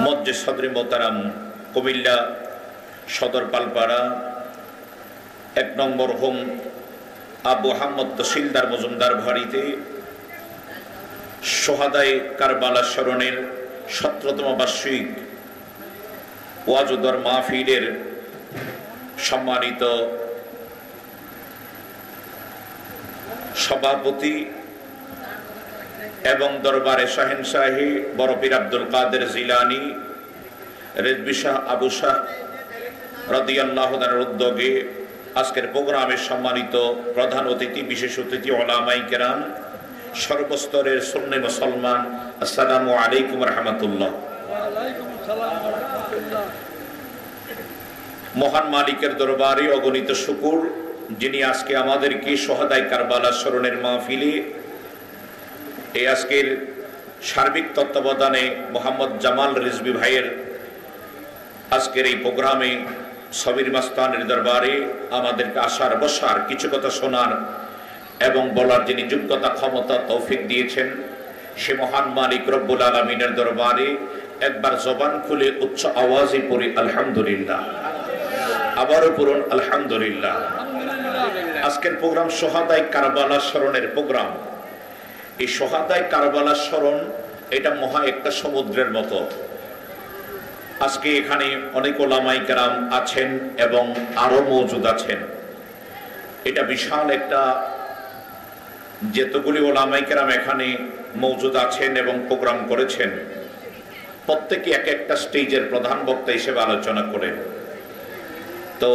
মসজিদ সদরে মোহতারাম কুমিল্লা সদর পালপাড়া 1 নম্বর হোম আবু আহমদ তহসিলদার মজুমদার বাড়িতে শহাদায়ে কারবালা স্মরণের 17তম বার্ষিক ওয়াজ ও দোয়ার মাহফিলের সম্মানিত সভাপতি এবং দরবারে শাহেনশাহী বড় পীর আব্দুল কাদের জিলানী রেজবি শাহ আবু শাহ রাদিয়াল্লাহু তাআলার উদ্যোগে আজকের প্রোগ্রামের সম্মানিত প্রধান অতিথি, বিশেষ অতিথি উলামায়ে কেরাম, সর্বস্তরের সুন্নি মুসলমান, আসসালামু আলাইকুম রাহমাতুল্লাহ। মহান মালিকের দরবারে অগণিত শুকর, যিনি আজকে আমাদেরকে শহাদায়ে কারবালা স্মরণের মাহফিলে এই আজকের সার্বিক তত্ত্বাবধানে মোহাম্মদ জামাল রিজভী ভাইয়ের আজকের এই প্রোগ্রামে সবির মাস্তানের দরবারে আমাদেরকে আসার বসার কিছু কথা শোনার এবং বলার যিনি যোগ্যতা ক্ষমতা তৌফিক দিয়েছেন, সে মহান মালিক রব্বুল আলামিনের দরবারে একবার জবান খুলে উচ্চ আওয়াজে পড়ি আলহামদুলিল্লাহ, আবারও পড়ুন আলহামদুলিল্লাহ। আজকের প্রোগ্রাম শহাদায়ে কারবালা স্মরণের প্রোগ্রাম। এই শহাদায়ে কারবালা স্মরণ এটা মহা একটা সমুদ্রের মতো। আজকে এখানে অনেক ওলামায়ে কেরাম আছেন এবং আরো মওজুদ আছেন। এটা বিশাল একটা, যেতগুলি ওলামায়ে কেরাম এখানে মওজুদ আছেন এবং প্রোগ্রাম করেছেন, প্রত্যেকে এক একটা স্টেজের প্রধান বক্তা হিসেবে আলোচনা করেন। তো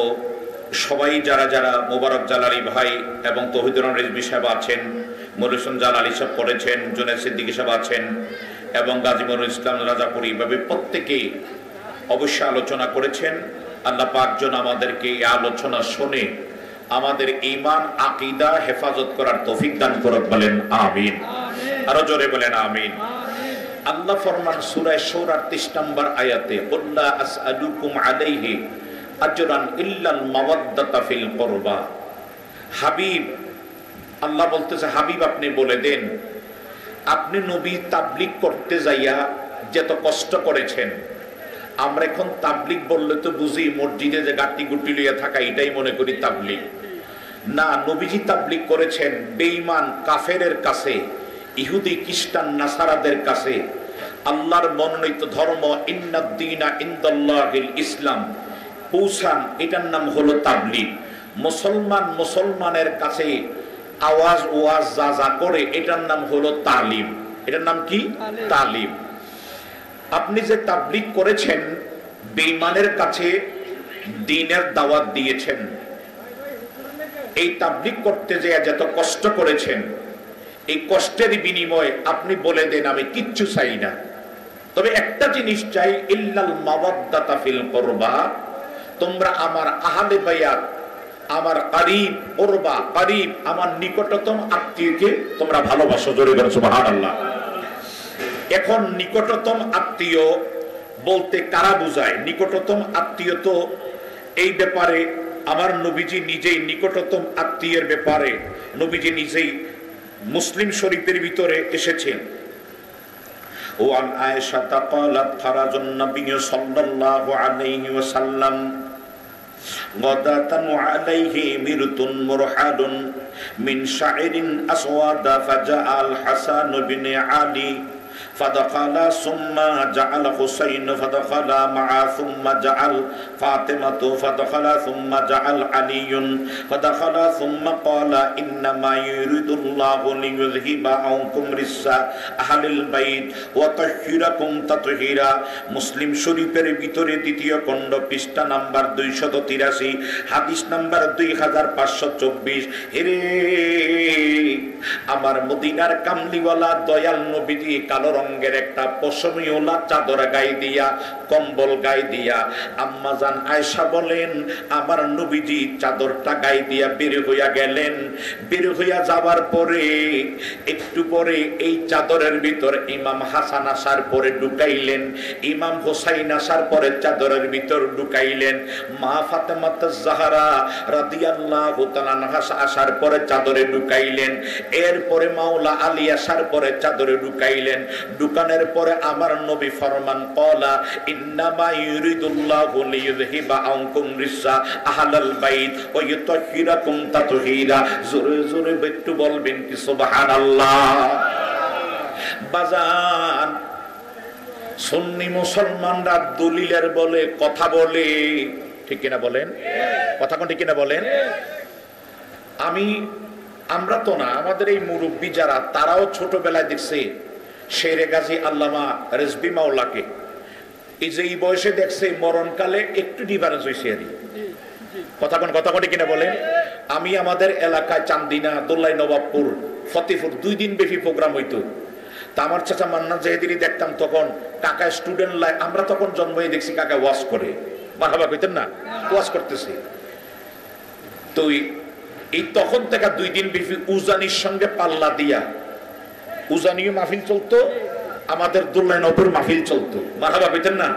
সবাই যারা যারা মোবারক জালালী ভাই এবং তৌহিদুর রহমান রিজভী সাহেব আছেন, মরিসুন জালালী সাহেব পড়েছেন, জুনায়েদ সিদ্দিকী সাহেব আছেন এবং গাজী মনিরুল ইসলাম রাজাপুরী, এভাবে প্রত্যেকেই অবশ্যই আলোচনা করেছেন। আল্লাহ পাক যেন আমাদেরকে এই আলোচনা শুনে আমাদের ঈমান আকীদা হেফাজত করার তৌফিক দান করুক, বলেন আমিন। আরো জোরে বলেন আমিন। আল্লাহ ফরমান সূরা শুরা 30 নম্বর আয়াতে, কুল্লা আসআলুকুম আলাইহি আজরান ইল্লাল মাওয়াদ্দাতা ফিল কুরবা। হাবিব, আল্লাহ বলতেছে, হাবিব আপনি বলে দেন, আপনি নবী তাবলীগ করতে যাইয়া যত কষ্ট করেছেন, আমরা এখন তাবলীগ বললে তো বুঝি মসজিদে যে গাটি গুটি লইয়া থাকা, এটাই মনে করি তাবলীগ না। নবীজি তাবলীগ করেছেন বেঈমান কাফেরের কাছে, ইহুদি খ্রিস্টান নাসারাদের কাছে আল্লাহর মনোনীত ধর্ম ইন্নাদ-দীনা ইনদাল্লাহিল ইসলাম পৌঁছান, এটার নাম হলো তাবলীগ। মুসলমানের কাছে আওয়াজ ওয়াজ যা যা করে, এটার নাম হলো তালিম। এটার নাম কি? তালিম। আপনি যে তাবলীগ করেছেন, বেঈমানের কাছে দ্বীনের দাওয়াত দিয়েছেন, এই তাবলীগ করতে যে যত কষ্ট করেছেন, এই কষ্টের বিনিময়ে আপনি বলে দেন আমি কিচ্ছু চাই না, তবে একটা জিনিস চাই, ইল্লাল মাওয়াদ্দাতা ফিল কুরবা, তোমরা আমার আহলে বায়াত, আমার করিব কুরবা, করিব আমার নিকটতম আত্মীয়কে তোমরা ভালোবাসো। জোরে বলো সুবহানাল্লাহ। এখন নিকটতম আত্মীয় বলতে কারা বোঝায়? নিকটতম আত্মীয় তো এই ব্যাপারে আমার নবীজি নিজেই নিকটতম আত্মীয়ের ব্যাপারে নবীজি নিজেই মুসলিম শরীফের ভিতরে এসেছেন। ওয়ান আয়েশা ক্বালাত খারাজান নবী সাল্লাল্লাহু আলাইহি ওয়াসাল্লাম গাদাতান আলাইহি মিরতুন মুরহাদুন মিন শাইরিন আসওয়াদা ফাজাআল হাসান ইবনে আলী فدخل ثم جعل حسين فدخل معه ثم جعل فاطمة فدخل ثم جعل علي فدخل ثم قال إنما يريد الله ليذهب عنكم رجس أهل البيت ويطهركم تطهيرا। মুসলিম শরীফের ভিতরে দ্বিতীয় খণ্ড পৃষ্ঠা নাম্বার 283, হাদিস নাম্বার 2524। হেরে আমার মদিনার কামলিওয়ালা দয়াল নবীজি কালো রঙের একটা পশমিওয়ালা চাদর গায়ে দিয়া, কম্বল গায়ে দিয়া, আম্মাজান আয়েশা বলেন আমার নবীজি চাদরটা গায়ে দিয়া বের হইয়া গেলেন। বের হইয়া যাবার পরে একটু পরে এই চাদরের ভিতর ইমাম হাসান আসার পরে ঢুকাইলেন, ইমাম হোসাইন আসার পরে চাদরের ভিতর ঢুকাইলেন, মা ফাতেমা জাহরা রাদিয়াল্লাহু তাআলা আনহা আসার পরে চাদরে ঢুকাইলেন, এরপরে মাওলা আলী আসার পরে চাদরে ঢুকাইলেন। ঢুকানোর পরে আমার নবী ফরমান ক্বালা ইন্নামা ইউরিদুল্লাহু লিইয়ুযহিবা আনকুম রিসা আহলাল বাইত ওয়া ইউতাহহিরাকুম তাতহীরা। জোরে জোরে একটু বলবেন কি সুবহানাল্লাহ। বাজান, সুন্নি মুসলমানরা দলিলের বলে কথা বলে, ঠিক কিনা বলেন? কথা কোন ঠিক কিনা বলেন? আমরা তো না, আমাদের এই মুরব্বী যারা, তারাও ছোটবেলায় দেখছে শেরে গাজী আল্লামা রেজবি মাওলাকে, এই যে এই বয়সে দেখছে মরণকালে একটু ডিফারেন্স হয়েছে আর কথা কোন কিনা বলেন? আমি আমাদের এলাকায় চান্দিনা, দোল্লাই, নবাবপুর, ফতেপুর 2 দিন ব্যাপী প্রোগ্রাম হইতো। তা আমার চাচা মান্নান জাহেদিনই দেখতাম, তখন কাকা স্টুডেন্ট লাইফ, আমরা তখন জন্ম হয়ে দেখছি কাকা ওয়াজ করে, মারহাবা কইতেন না, ওয়াজ করতেছি। তো এই তখন থেকে 2 দিন ব্যাপী উজানির সঙ্গে পাল্লা দিয়া, উজানিও মাহফিল চলতো, আমাদের দোল্লাই নবপুর মাহফিল চলতো, মারহাবা কইতেন না।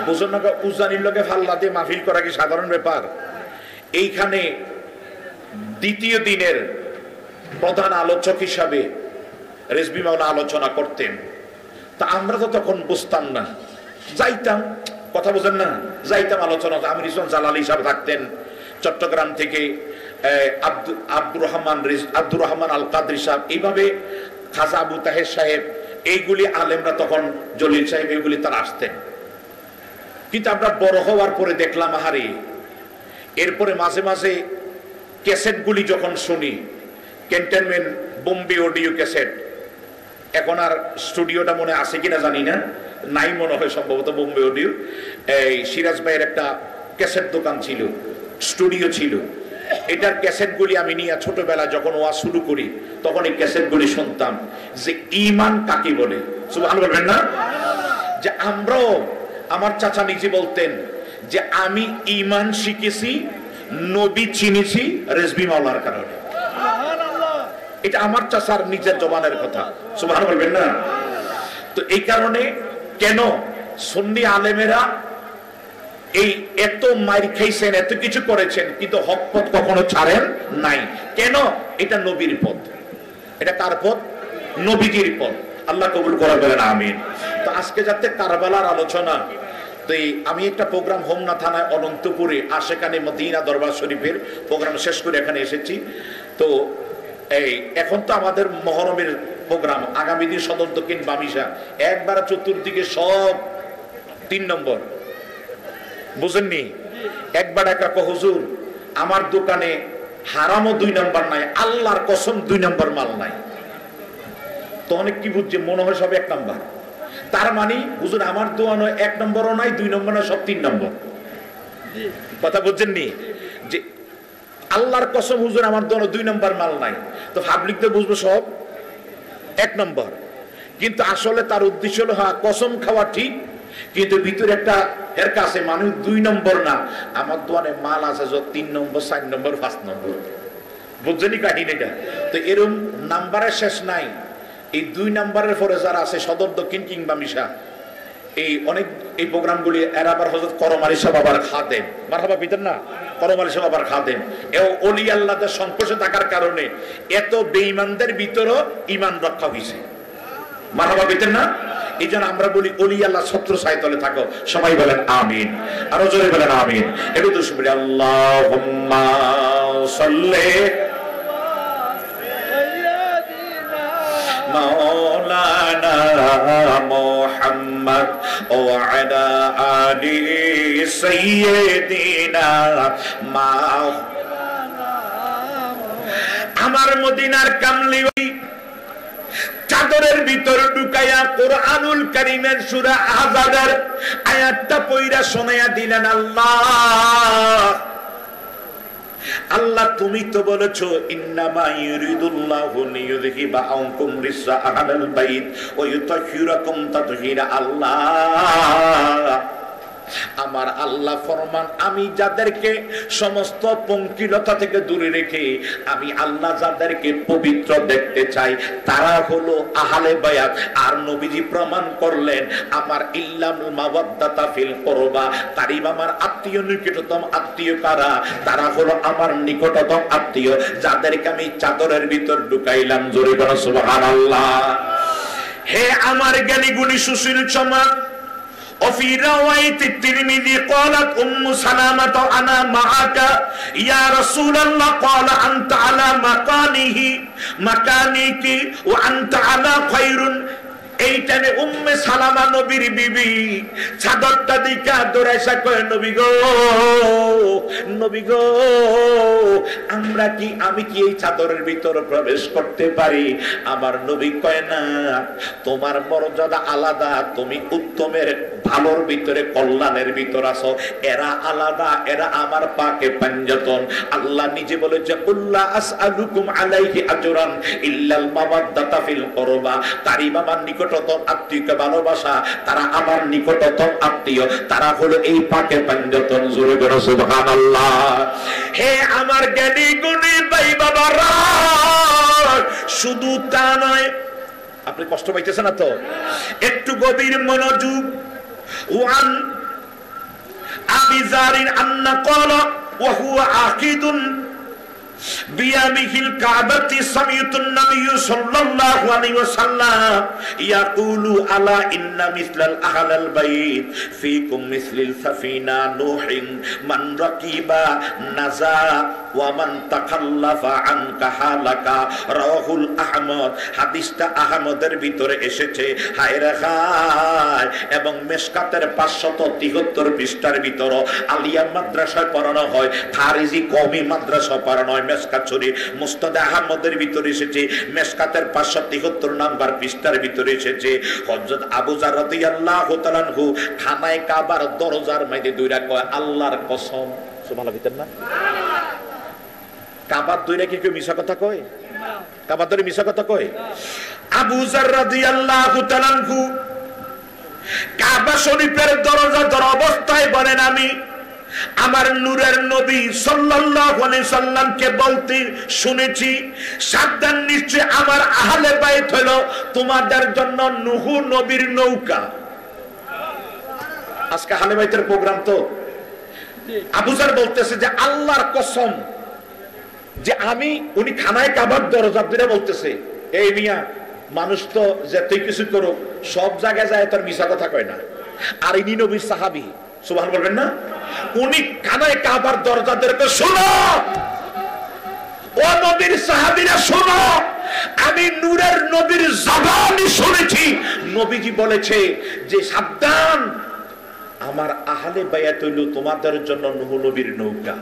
বুঝুন না, উজানির লোকে পাল্লা দিয়ে মাহফিল করা কি সাধারণ ব্যাপার? এইখানে দ্বিতীয় দিনের প্রধান আলোচক হিসাবে রেজবি মাওলা আলোচনা করতেন। তা আমরা তো তখন বুঝতাম না, যাইতাম, কথা বুঝেন না, যাইতাম আলোচনা। আমির ইসলাম জালালি সাহেব থাকতেন চট্টগ্রাম থেকে, আব্দুর রহমান আল কাদরি সাহেব, এইভাবে খাজা আবু তাহের সাহেব, এইগুলি আলেমরা তখন, জলিল সাহেব, এইগুলি তারা আসতেন। কিন্তু আমরা বড় হওয়ার পরে দেখলাম আহারে, এরপরে মাঝে মাঝে ক্যাসেটগুলি যখন শুনি, ক্যান্টনমেন্ট বোম্বে অডিও ক্যাসেট, এখন আর স্টুডিওটা মনে আছে কিনা জানি না, নাই মনে হয়, সম্ভবত বোম্বে অডিও। এই সিরাজ ভাইয়ের একটা ক্যাসেট দোকান ছিল, স্টুডিও ছিল, এটার ক্যাসেটগুলি আমি নিয়ে ছোটবেলা যখন ওয়াজ শুরু করি তখন এই ক্যাসেটগুলি শুনতাম যে ঈমান কাকে বলে। সুবহানাল্লাহ বলবেন না? যে আমরাও, আমার চাচা নিজে বলতেন যে আমি ঈমান শিখেছি, নবী চিনেছি রেজবি মাওলার কারণে। এটা আমার চাচার নিজের জবানের কথা, সুবহানাল্লাহ বলবেন না? তো এই কারণে কেন সুন্নি আলেমেরা এই এত মাইর খাইছেন, এত কিছু করেছেন, কিন্তু হক পথ কখনো ছাড়েন নাই। কেন? এটা নবীর পথ। এটা কার পথ? নবীজির পথ। আল্লাহ কবুল করে বলেন আমিন। তো আজকে যাতে কারবালার আলোচনা, তো আমি একটা প্রোগ্রাম হোমনা থানায় অনন্তপুরে আশেকানে মদিনা দরবার শরীফের প্রোগ্রাম শেষ করে এখানে এসেছি। তো এখন তো আমাদের মহরমের প্রোগ্রাম, আগামী দিন সদর দক্ষিণ বামিশা, একবার চতুর্দিকে সব 3 নম্বর, বুঝেননি? একবার একা হুজুর আমার দোকানে হারামও 2 নম্বর নাই, আল্লাহর কসম 2 নম্বর মাল নাই। তো অনেক কি বুঝছে, মনে হয় সব 1 নম্বর। তার মানে হুজুর আমার দোকানে 1 নম্বরও নাই, 2 নম্বর নয়, সব 3 নম্বর। কথা বুঝছেননি? যে আল্লাহর কসম হুজুর আমার দোকানে 2 নম্বর মাল নাই, তো পাবলিক তো বুঝবো সব 1 নম্বর। কিন্তু আসলে তার উদ্দেশ্য হলো, হ্যাঁ কসম খাওয়া ঠিক, কিন্তু ভিতরে একটা এর কাছে মানুষ 2 নম্বর না, আমার দোকানে মাল আছে 3 নম্বর, 4 নম্বর, 5 নম্বর। বুঝছেনই কাহিনীটা? তো এরকম নাম্বারের শেষ নাই। এই 2 নম্বরের পরে যারা আছে সদর দক্ষিণ কিংবা মিশা, এই অনেক এই প্রোগ্রামগুলি এর আবার হযরত করমালী সাহেব আবার খাদেম, মারহাবা পিতেন না, করমালী সাহেব আবার খাদেম। এও ওলি আল্লাহদের সংস্পর্শে থাকার কারণে এত বেঈমানদের ভিতরও ঈমান রক্ষা হইছে, মারহাবা পিতেন না? এই জন্য আমরা বলি ওলি আল্লাহ ছত্র ছায়াতলে থাকো। সবাই বলেন আমিন, আরো জোরে বলেন আমিন। একটু তো শুনি আল্লাহুম্মা সাল্লি মাওলানা মুহাম্মদ ওয়া আলা আলি সাইয়্যিদিনা আমার মদিনার কামলি চাদরের ভিতর ঢুকাইয়া কোরআনুল কারীমের সূরা আহজাবের আয়াতটা পড়া শোনায়া দিলেন। আল্লাহ তুমি তো বলেছো ইন্নামা ইউরিদুল্লাহু লিইয়ুযহিবা আনকুম রিসা আহলাল বাইত ওয়া ইউতাহহিরাকুম তাতহীরা। আল্লাহ, আমার আল্লাহ ফরমান, আমি যাদেরকে সমস্ত পঙ্কিলতা থেকে দূরে রেখে আমি আল্লাহ যাদেরকে পবিত্র দেখতে চাই তারা হলো আহলে বায়াত। আর নবীজি প্রমাণ করলেন আমার ইল্লামুল মাওয়াদ্দাতা ফিল কুরবা, কারীব আমার আত্মীয়, নিকটতম আত্মীয় কারা? তারা হলো আমার নিকটতম আত্মীয়, যাদেরকে আমি চাদরের ভিতর ঢুকাইলাম। জোরে বলো সুবহানাল্লাহ। হে আমার জ্ঞানী গুণী সুশীল সমাজ, وفي رواية الترمذي قالت أم سلامة أنا معك يا رسول الله قال أنت على مكانك وأنت على خير। এইটানে উম্মে সালামা নবীর বিবি চাদরটা দিকা দৌড়াইসা কয় নবী গো, নবী গো, আমি কি এই চাদরের ভিতর প্রবেশ করতে পারি? আমার নবী কয় না, তোমার মর্যাদা আলাদা, তুমি উত্তমের ভালোর ভিতরে কল্যাণের ভিতর আছো, এরা আলাদা, এরা আমার পাকে পাঞ্জাতন। আল্লাহ নিজে বলেছে কুল্লা আসআলুকুম আলাইহি আজরান ইল্লাল মাওয়াদ্দাতা ফিল কুরবা, তারই বাবার নিকটতম আত্মীয়কে ভালোবাসা, তারা আমার নিকটতম আত্মীয়, তারা হলো এই পাকে পাঞ্জাতন। জোরে বলো সুবহানাল্লাহ। হে আমার জ্ঞানী গুণী ভাই বাবারা, শুধু তা নয়, আপনি কষ্ট পাইতেছেন না তো? একটু গভীর মনোযোগ। ওয়ান আবি যারিন আন্না ক্বালা ওয়া হুয়া আকিদুন বিয়ামিহিল কাবাতি সামিতুন নবী সাল্লাল্লাহু আলাইহি ওয়াসাল্লাম ইয়াকুলু আলা ইন্না মিসলাল আহলাল বাইত ফীকুম মিসলিল সাফিনা নূহিন মান রাকিবা নাজা ওয়া মান তাকাল্লাফা আনকা হালাকা। রাহুল আহমদ, হাদিসটা আহমদের ভিতরে এসেছে। হায় রে হায়, এবং মেশকাতের 573 পৃষ্ঠার ভিতর আলিয়া মাদ্রাসায় পড়ানো হয়, ফারিজি কওমি মাদ্রাসা পড়ানো হয়। মেশকাত শরীফ মুস্তাদ আহমদের ভিতরে এসেছে, মেশকাতের 573 নাম্বার পৃষ্ঠার ভিতরে এসেছে। হযরত আবু যার রাদিয়াল্লাহু তাআলা আনহু খানায়ে কাবার দরজার মধ্যে দুইরা কয় আল্লাহর কসম, সুবহানাল্লাহ ভিতর না? কাবার দুইরা কি কেউ মিছা কথা কয়? কাবার ধরে মিছা কথা কয়? আবু যার রাদিয়াল্লাহু তাআলা আনহু কাবা শরীফের দরজা ধরা অবস্থায় বলেন, আমি আমার নূরের নবী সাল্লাল্লাহু আলাইহি সাল্লামকে বলতে শুনেছি, সাবধান, নিশ্চয় আমার আহলে বাইত হলো তোমাদের জন্য নূহ নবীর নৌকা। আজকে আহলে বাইতের প্রোগ্রাম তো। আবু যার বলতেছে যে আল্লাহর কসম, যে আমি, উনি খানায় কাবার দরজা ধরে বলতেছে, এই মিয়া, মানুষ তো যতই কিছু করুক সব জায়গায় যায় তার মিছা কথা কয় না। আর ইনি নবীর সাহাবী, সুবহানাল্লাহ বলবেন না? উনি খানায় কাবার দরজা ধরে শোনো, ও নবীর সাহাবীরা শোনো, আমি নূরের নবীর জবানি শুনেছি, নবীজি বলেছে যে সাবধান, আমার আহলে বায়াত হইল তোমাদের জন্য নূহ নবীর নৌকা।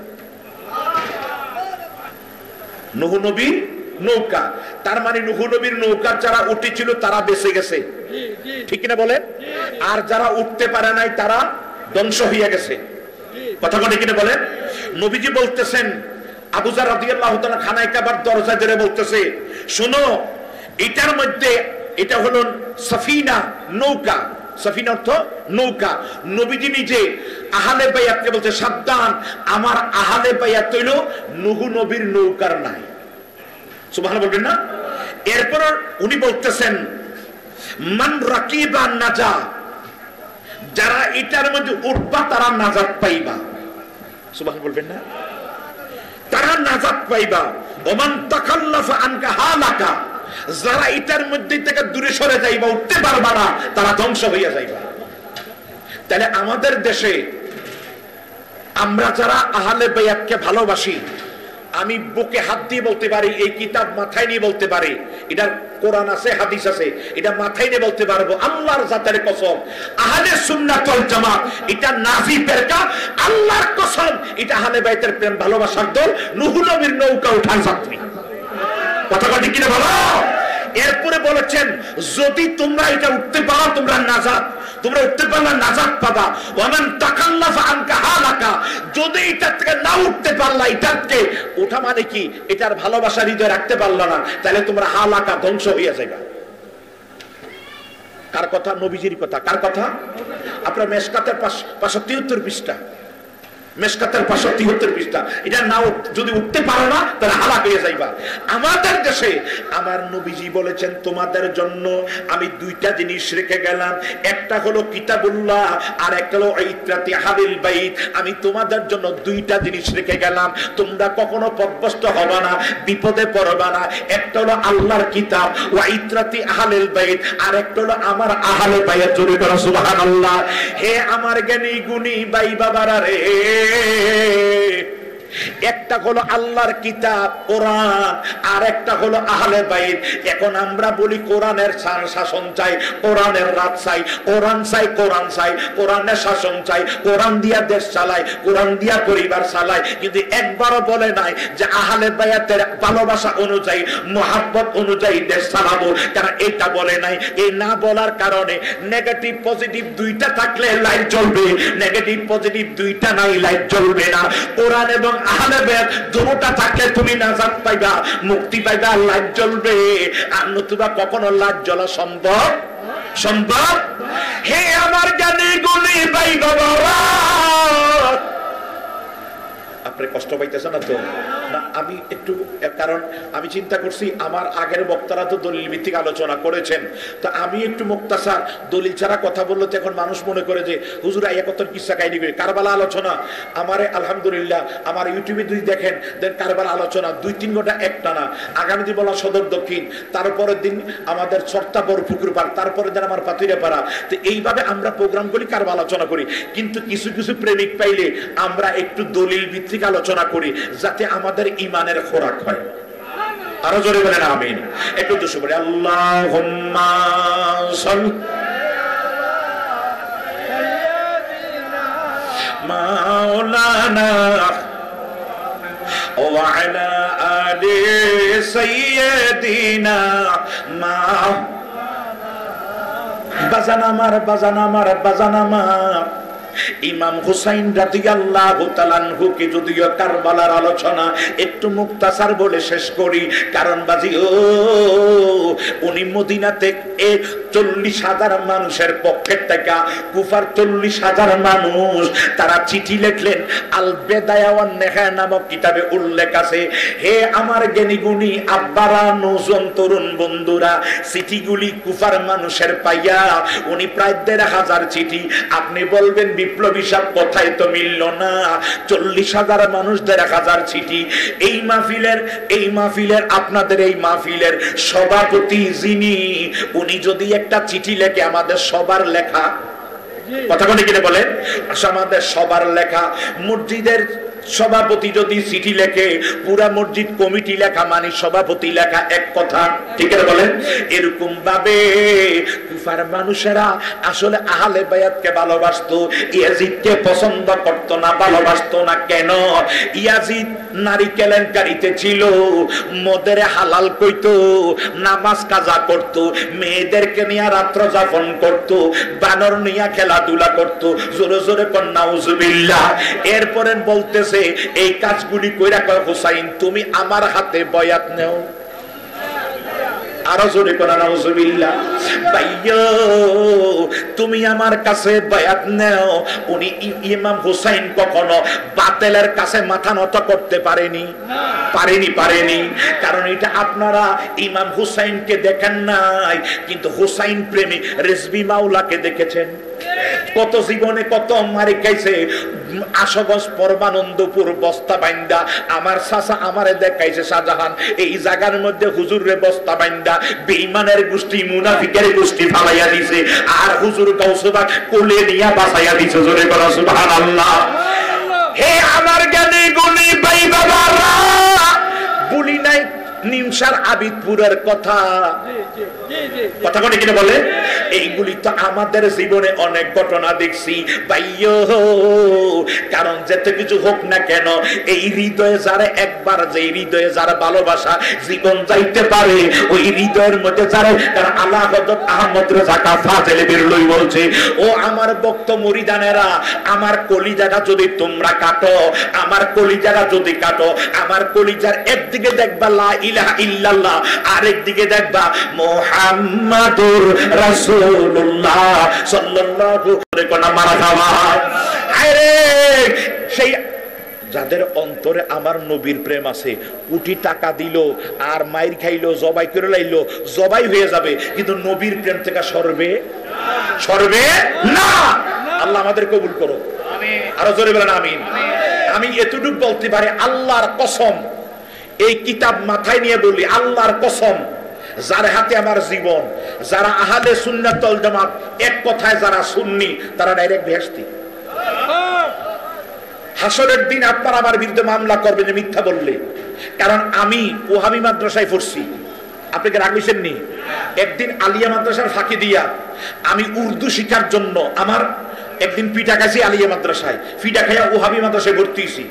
নূহ নবীর নৌকা, তার মানে নূহ নবীর নৌকা যারা উঠেছিল তারা বেঁচে গেছে, ঠিক না বলেন? আর যারা উঠতে পারে নাই তারা ধ্বংস হয়ে গেছে। কথা বলে কিনা বলেন? নবীজি বলতেছেন, আবু যার রাদিয়াল্লাহু তাআলা খানায় কাবার দরজা ধরে বলতেছে, শোনো, এটার মধ্যে, এটা হলো সাফিনা, নৌকা। সাফিনা অর্থ নৌকা। নবীজি নিজে আহলে বাইতকে বলতে, সাবধান, আমার আহলে বাইত হইল নূহ নবীর নৌকার নাই। সুবহানাল্লাহ বলবেন না? এরপর উনি বলতেছেন মান রাকিবা নাজা, যারা এটার মধ্যে উঠবা তারা নাজাত পাইবা। সুবহানাল্লাহ বলবেন না? তারা নাজাত পাইবা। ওমান তাকাল্লাফা আনকা হালাকা, যারা এটার মধ্যে থেকে দূরে সরে যাইবা, উঠতে পারবা না, তারা ধ্বংস হইয়া যাইবা। তাহলে আমাদের দেশে আমরা যারা আহলে বাইতকে ভালোবাসি, আমি বুকে হাত দিয়ে বলতে পারি, এই কিতাব মাথায় নিয়ে বলতে পারি, এটা কোরআন আছে, হাদিস আছে, এটা মাথায় নিয়ে বলতে পারবো, আল্লাহর জাতের কসম, আহলে সুন্নাত ওয়াল জামাত এটা নাজি ফেরকা, আল্লাহর কসম এটা আহলে বাইতের প্রেম ভালোবাসার দল, নূহ নবীর নৌকা উঠান যাত্রী। কথা বলি কিনা বলো? এরপরে বলেছেন, যদি তোমরা এটা উঠতে পারো তোমরা নাজাত, তোমরা উঠতে পারলে নাজাত পাবা। ওয়ামান তাকাল্লাফা আনকা হালাকা, যদি এটা থেকে না উঠতে পারলা, এটাকে ওঠা মানে কি, এটার ভালোবাসা হৃদয়ে রাখতে পারলা না, তাহলে তোমরা হালাকা, ধ্বংস হইয়া যাইবা। কার কথা? নবীজির কথা। কার কথা? আপনার মেশকাতের 573 পৃষ্ঠা। মেশকাতের 75 পৃষ্ঠা। এটা না যদি উঠতে পারো না তাহলে হালাক হয়ে যাইবা। আমাদের দেশে আমার নবীজি বলেছেন তোমাদের জন্য আমি দুইটা জিনিস রেখে গেলাম, একটা হলো কিতাবুল্লাহ আর একটা হলো ইত্রাতি আহলিল বাইত। আমি তোমাদের জন্য দুইটা জিনিস রেখে গেলাম, তোমরা কখনো পথভ্রষ্ট হবে না, বিপদে পড়বে না। একটা হলো আল্লাহর কিতাব ওয়া ইত্রাতি আহলিল বাইত, আর একটা হলো আমার আহলে বাইত। জোরে করো সুবহানাল্লাহ। হে আমার জ্ঞানী গুণী ভাই বাবারা রে, একটা হলো আল্লাহর কিতাব কোরআন, আর একটা হলো আহলে বাইত। এখন আমরা বলি কোরআনের শাসন চাই, কোরআনের রাত চাই, কোরআন চাই, কোরআন চাই, কোরআনের শাসন চাই, কোরআন দিয়া দেশ চালাই, কোরআন দিয়া পরিবার চালাই, কিন্তু একবারও বলে নাই যে আহলে বাইতের ভালোবাসা অনুযায়ী মুহাব্বত অনুযায়ী দেশ চালাবো। কারণ এটা বলে নাই। এই না বলার কারণে নেগেটিভ পজিটিভ দুইটা থাকলে লাইট জ্বলবে, নেগেটিভ পজিটিভ দুইটা নাই লাইট জ্বলবে না। কোরআন এবং আহলে বাইত দুটোটা থাকলে তুমি নাজাত পাইবা, মুক্তি পাইবা, লাইট জ্বলবে। আর নতুবা কখনো লাইট জ্বলা সম্ভব সম্ভব? হে আমার জ্ঞানী গুণী ভাই বাবারা, আপনি কষ্ট পাইতেছেন না তো? না, আমি একটু, কারণ আমি চিন্তা করছি আমার আগের বক্তারা তো দলিল ভিত্তিক আলোচনা করেছেন, তো আমি একটু মুক্তাসার দলিল ছাড়া কথা বললে তো এখন মানুষ মনে করে যে হুজুর আইয়া কত কিসসা কাহিনী করে। কারবালা আলোচনা আমারে আলহামদুলিল্লাহ আমার ইউটিউবে যদি দেখেন দেন কারবালা আলোচনা 2-3 ঘন্টা একটা না। আগামী দিন বলা সদর দক্ষিণ, তারপরের দিন আমাদের চর্তা বড় পুকুর পাড়, তারপরের দিন আমার পাতুরিয়া পাড়া। তো এইভাবে আমরা প্রোগ্রাম করি, কারবালা আলোচনা করি। কিন্তু কিছু কিছু প্রেমিক পাইলে আমরা একটু দলিল ভিত্তিক আলোচনা করি যাতে আমাদের ইমানের খোরাক হয়। আরো জোরে বলেন আমিন। একটু দুশো বলে আল্লাহুম্মা সাল্লি মাওলানা ওয়া আলা আলি সাইয়্যিদিনা বাজানামার ইমাম হুসাইন রাদিয়াল্লাহু তাআলা আনহু কে যদিও কারবালার আলোচনা একটু মুক্তাসার বলে শেষ করি, কারণ বাজিও উনি মদিনাতে 40,000 মানুষের পক্ষে থেকে কুফার 40,000 মানুষ তারা চিঠি লিখলেন। আল বেদায়া ওয়ান নেহায়া নামক কিতাবে উল্লেখ আছে। হে আমার জ্ঞানী গুণী আব্বারা, নওজোয়ান তরুণ বন্ধুরা, চিঠিগুলি কুফার মানুষের পাইয়া উনি প্রায় 1,500 চিঠি। আপনি বলবেন বিপ্লবী সাহেব কোথায় তো মিলল না, 40,000 মানুষ 1,500 চিঠি। এই মাহফিলের আপনাদের এই মাহফিলের সভাপতি যিনি, উনি যদি একটা চিঠি লেখে আমাদের সবার লেখা, কথা কোন কিনে বলেন, আমাদের সবার লেখা, মসজিদের সভাপতি যদি চিঠি লেখে পুরা মসজিদ কমিটি লেখা মানে সভাপতি লেখা এক কথা, ঠিক আছে বলেন? এরকম ভাবে কুফার মানুষেরা আসলে আহলে বায়াতকে ভালোবাসতো, ইয়াজিদকে পছন্দ করতো না, ভালোবাসতো না। কেন? ইয়াজিদ নারী কেলেঙ্কারিতে ছিল, মদের হালাল কইতো, নামাজ কাজা করতো, মেয়েদেরকে নিয়ে রাত্র যাপন করতো, বানর নিয়ে খেলাধুলা করতো। জোরে জোরে কর নাউজুবিল্লাহ। এরপরে বলতেছে এই কাজগুলি কইরা কয় হুসাইন তুমি আমার হাতে বয়াত নেও। আরো জোরে কোন নাউজুবিল্লাহ। ভাইয়ো তুমি আমার কাছে বায়াত নাও। উনি ইমাম হুসাইন কখনো বাতিলের কাছে মাথা নত করতে পারেনি, পারেনি। কারণ এটা আপনারা ইমাম হুসাইনকে দেখেন নাই, কিন্তু হুসাইন প্রেমী রেজবি মাওলাকে দেখেছেন। কত জীবনে কত মারি খাইছে। আশগঞ্জ পরমানন্দপুর বস্তা বাইন্দা আমার চাচা আমারে দেখাইছে শাহজাহান এই জায়গার মধ্যে হুজুরে বস্তা বাইন্দা বেঈমানের গোষ্ঠী মুনাফিকের গোষ্ঠী ফালাইয়া দিছে, আর হুজুর গাউসবাগ কোলে নিয়া বাঁচাইয়া দিছে। জোরে করা সুবহানাল্লাহ। হে আমার জ্ঞানী গুণী ভাই বাবারা, বলি নাই নিমসার আবিদপুরের কথা, কথা কোন কিনে বলে? এইগুলি তো আমাদের জীবনে অনেক ঘটনা দেখছি ভাইয়ো। কারণ যেতে কিছু হোক না কেন, এই হৃদয়ে যারা একবার, যে হৃদয়ে যারা ভালোবাসা জীবন যাইতে পারে, ওই হৃদয়ের মধ্যে যারা, কারণ আল্লাহ হযরত আহমদ রেজা কা ফাজেলে বেরলই বলছে, ও আমার ভক্ত মুরিদানেরা, আমার কলিজাটা যদি তোমরা কাটো, আমার কলিজাটা যদি কাটো, আমার কলিজার একদিকে দেখবা লা ইলাহা ইল্লাল্লাহ, আরেক দিকে দেখবা মুহাম্মাদুর রাসূলুল্লাহ সাল্লাল্লাহু আলাইহি ওয়া সাল্লাম। মারহাবা। আরে সেই যাদের অন্তরে আমার নবীর প্রেম আছে, কোটি টাকা দিল আর মাইর খাইলো, জবাই করে লাইলো, জবাই হয়ে যাবে, কিন্তু নবীর প্রেম থেকে সরবে না। আল্লাহ আমাদের কবুল করো, আরো জোরে বলেন আমিন। আমি এতটুকু বলতে পারি, আল্লাহর কসম, এই কিতাব মাথায় নিয়ে বলি, আল্লাহর কসম, যার হাতে আমার জীবন, যারা আহলে সুন্নাত ওয়াল জামাত, এক কথায় যারা সুন্নি, তারা ডাইরেক্ট বেহেশতি। হাসরের দিন আপনারা আমার বিরুদ্ধে মামলা করবেন যে মিথ্যা বললে, কারণ আমি ওহাবি মাদ্রাসায় পড়ছি, আপনাকে রাখবেন নি। একদিন আলিয়া মাদ্রাসার ফাঁকি দিয়া আমি উর্দু শিখার জন্য আমার একদিন পিঠা খাইছি আলিয়া মাদ্রাসায়, পিঠা খাইয়া ওহাবি মাদ্রাসায় ভর্তি হয়েছি।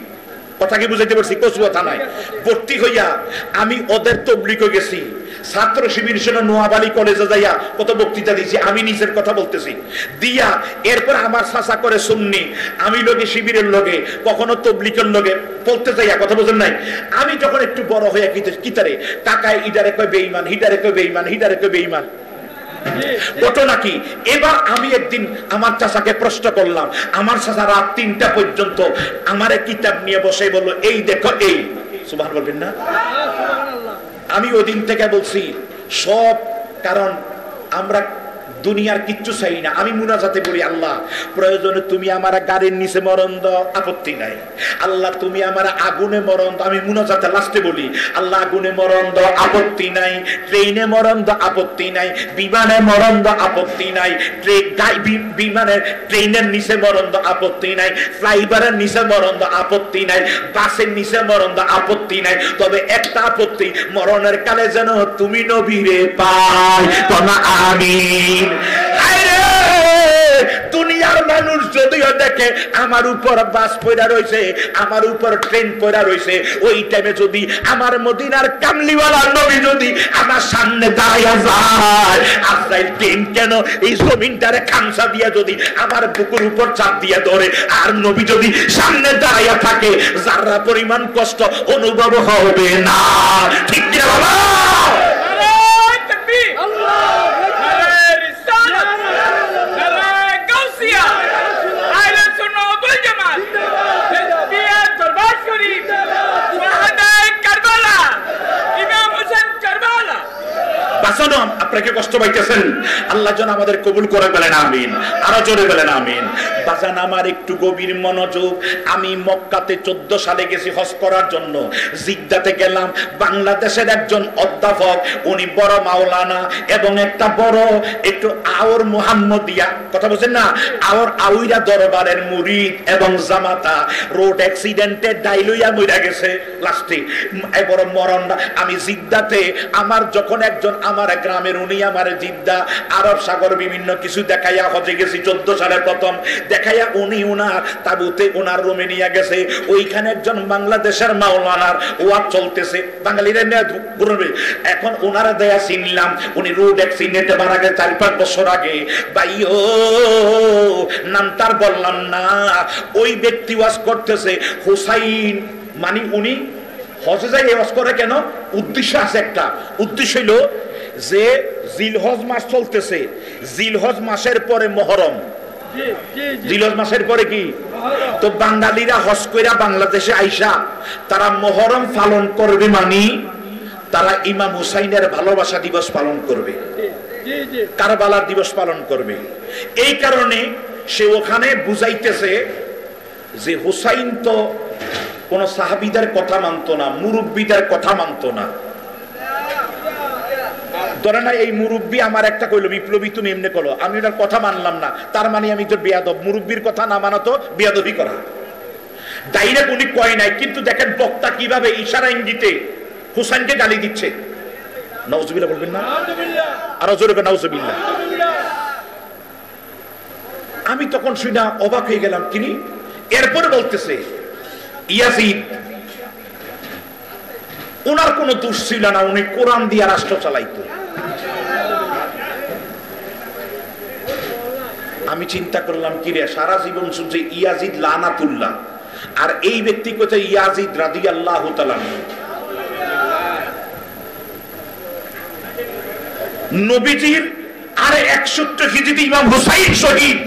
কথা কি বুঝাইতে পারছি? কচুয়া থানায় ভর্তি হইয়া আমি ওদের তবলিগে গেছি, ছাত্র শিবির সেনা নোয়াবালি কলেজে যাইয়া কত বক্তৃতা দিয়েছি, আমি নিজের কথা বলতেছি দিয়া। এরপর আমার চাচা করে সুন্নি, আমি লোকে শিবিরের লোকে, কখনো তবলিগের লোকে বলতে যাইয়া, কথা বোঝেন নাই। আমি যখন একটু বড় হইয়া কিতারে কাকায় ইডারে কয় বেঈমান, হিডারে কয় বেঈমান, হিডারে কয় বেঈমান, ঘটনা কি? এবার আমি একদিন আমার চাচাকে প্রশ্ন করলাম, আমার চাচা রাত 3টা পর্যন্ত আমারে কিতাব নিয়ে বসে বললো, এই দেখো, এই সুবহান বলবেন না? আমি ওই দিন থেকে বলছি সব, কারণ আমরা দুনিয়ার কিচ্ছু চাই না। আমি মুনাজাতে বলি, আল্লাহ প্রয়োজনে তুমি আমার গাড়ির নিচে মরণ দাও, আপত্তি নাই। আল্লাহ তুমি আমার আগুনে মরণ দাও, আমি মুনাজাতে লাস্টে বলি, আল্লাহ আগুনে মরণ দাও, আপত্তি নাই। ট্রেনে মরণ দাও, আপত্তি নাই। বিমানে মরণ দাও, আপত্তি নাই। বিমানের ট্রেনের নিচে মরণ দাও, আপত্তি নাই। ফ্লাইওভারের নিচে মরণ দাও, আপত্তি নাই। বাসের নিচে মরণ দাও, আপত্তি নাই। তবে একটা আপত্তি, মরণের কালে যেন তুমি নবীরে পাই, তোমা আমিন। দুনিয়ার মানুষ যদিও দেখে আমার উপর বাস পয়রা রয়েছে, আমার উপর ট্রেন পয়রা রয়েছে, ওই টাইমে যদি আমার মদিনার কামলিওয়ালা নবী যদি আমার সামনে দাঁড়িয়ে যায়, আজরাইল ট্রেন কেন এই জমিনটারে খামসা দিয়া যদি আমার বুকের উপর চাপ দিয়ে ধরে, আর নবী যদি সামনে দাঁড়িয়ে থাকে, যারা পরিমাণ কষ্ট অনুভব হবে না। ঠিক কি বাবা? আপনাকে কষ্ট পাইতেছেন, আল্লাহ যেন আমাদের কবুল করে বলেন আমিন, আরো জোরে বলেন আমিন। বাজান আমার একটু গভীর মনোযোগ। আমি মক্কাতে 14 সালে গেছি হজ করার জন্য। জিদ্দাতে গেলাম, বাংলাদেশের একজন অধ্যাপক, উনি বড় মাওলানা এবং একটা বড় একটু আওর মুহাম্মদিয়া, কথা বলছেন না, আওর আউইরা দরবারের মুরিদ এবং জামাতা, রোড অ্যাক্সিডেন্টে ডাইলইয়া মইরা গেছে লাস্টে, বড় মরণ। আমি জিদ্দাতে আমার যখন একজন আমার গ্রামের, উনি আমার জিদ্দা আরব সাগর বিভিন্ন কিছু দেখাইয়া, হজে গেছি 14 সালের প্রথম দেখাইয়া, উনি উনার তাবুতে ওনার রুমে নিয়ে গেছে। ওইখানে একজন বাংলাদেশের মাওলানার ওয়াজ চলতেছে, বাঙালিরা ঘুরবে। এখন ওনারা দেয়া চিনলাম, উনি রোড অ্যাক্সিডেন্টে মারা গেছে 4-5 বছর আগে। ভাইও নাম তার বললাম না। ওই ব্যক্তি ওয়াজ করতেছে, হুসাইন, মানে উনি হজে যাই ওয়াজ করে কেন? উদ্দেশ্য আছে একটা। উদ্দেশ্য হইল যে জিলহজ মাস চলতেছে, জিলহজ মাসের পরে মহরম, জিলহজ মাসের পরে কি? তো বাঙালিরা হজ কইরা বাংলাদেশে আইসা তারা মহরম পালন করবে, মানে তারা ইমাম হুসাইনের ভালোবাসা দিবস পালন করবে, কারবালার দিবস পালন করবে। এই কারণে সে ওখানে বুঝাইতেছে যে হুসাইন তো কোন সাহাবীদের কথা মানতো না, মুরব্বীদের কথা মানতো না। ধরে না এই মুরব্বী আমার একটা কইলো, বিপ্লবী তুমি এমনি করো, আমি ওনার কথা মানলাম না, তার মানে আমি তো বেয়াদব। মুরব্বীর কথা না মানা তো বেয়াদবি করা। ডাইরেক্ট উনি কয় নাই, কিন্তু দেখেন বক্তা কিভাবে ইশারা ইঙ্গিতে হুসাইনকে গালি দিচ্ছে। নাউজুবিল্লাহ বলবেন না? আরো জোরে নাউজুবিল্লাহ। আমি তখন শুনে অবাক হয়ে গেলাম, তিনি এরপরে বলতেছে ইয়াজিদ, ওনার কোনো দোষ ছিল না, উনি কোরআন দিয়ে রাষ্ট্র চালাইতো। আমি চিন্তা করলাম, কি রে, সারা জীবন শুনছে ইয়াজিদ লানাতুল্লাহ, আর এই ব্যক্তি কোথায় ইয়াজিদ রাদিয়াল্লাহু তাআলা। নবীজির আর 61 হিজরিতে ইমাম হুসাইন শহীদ,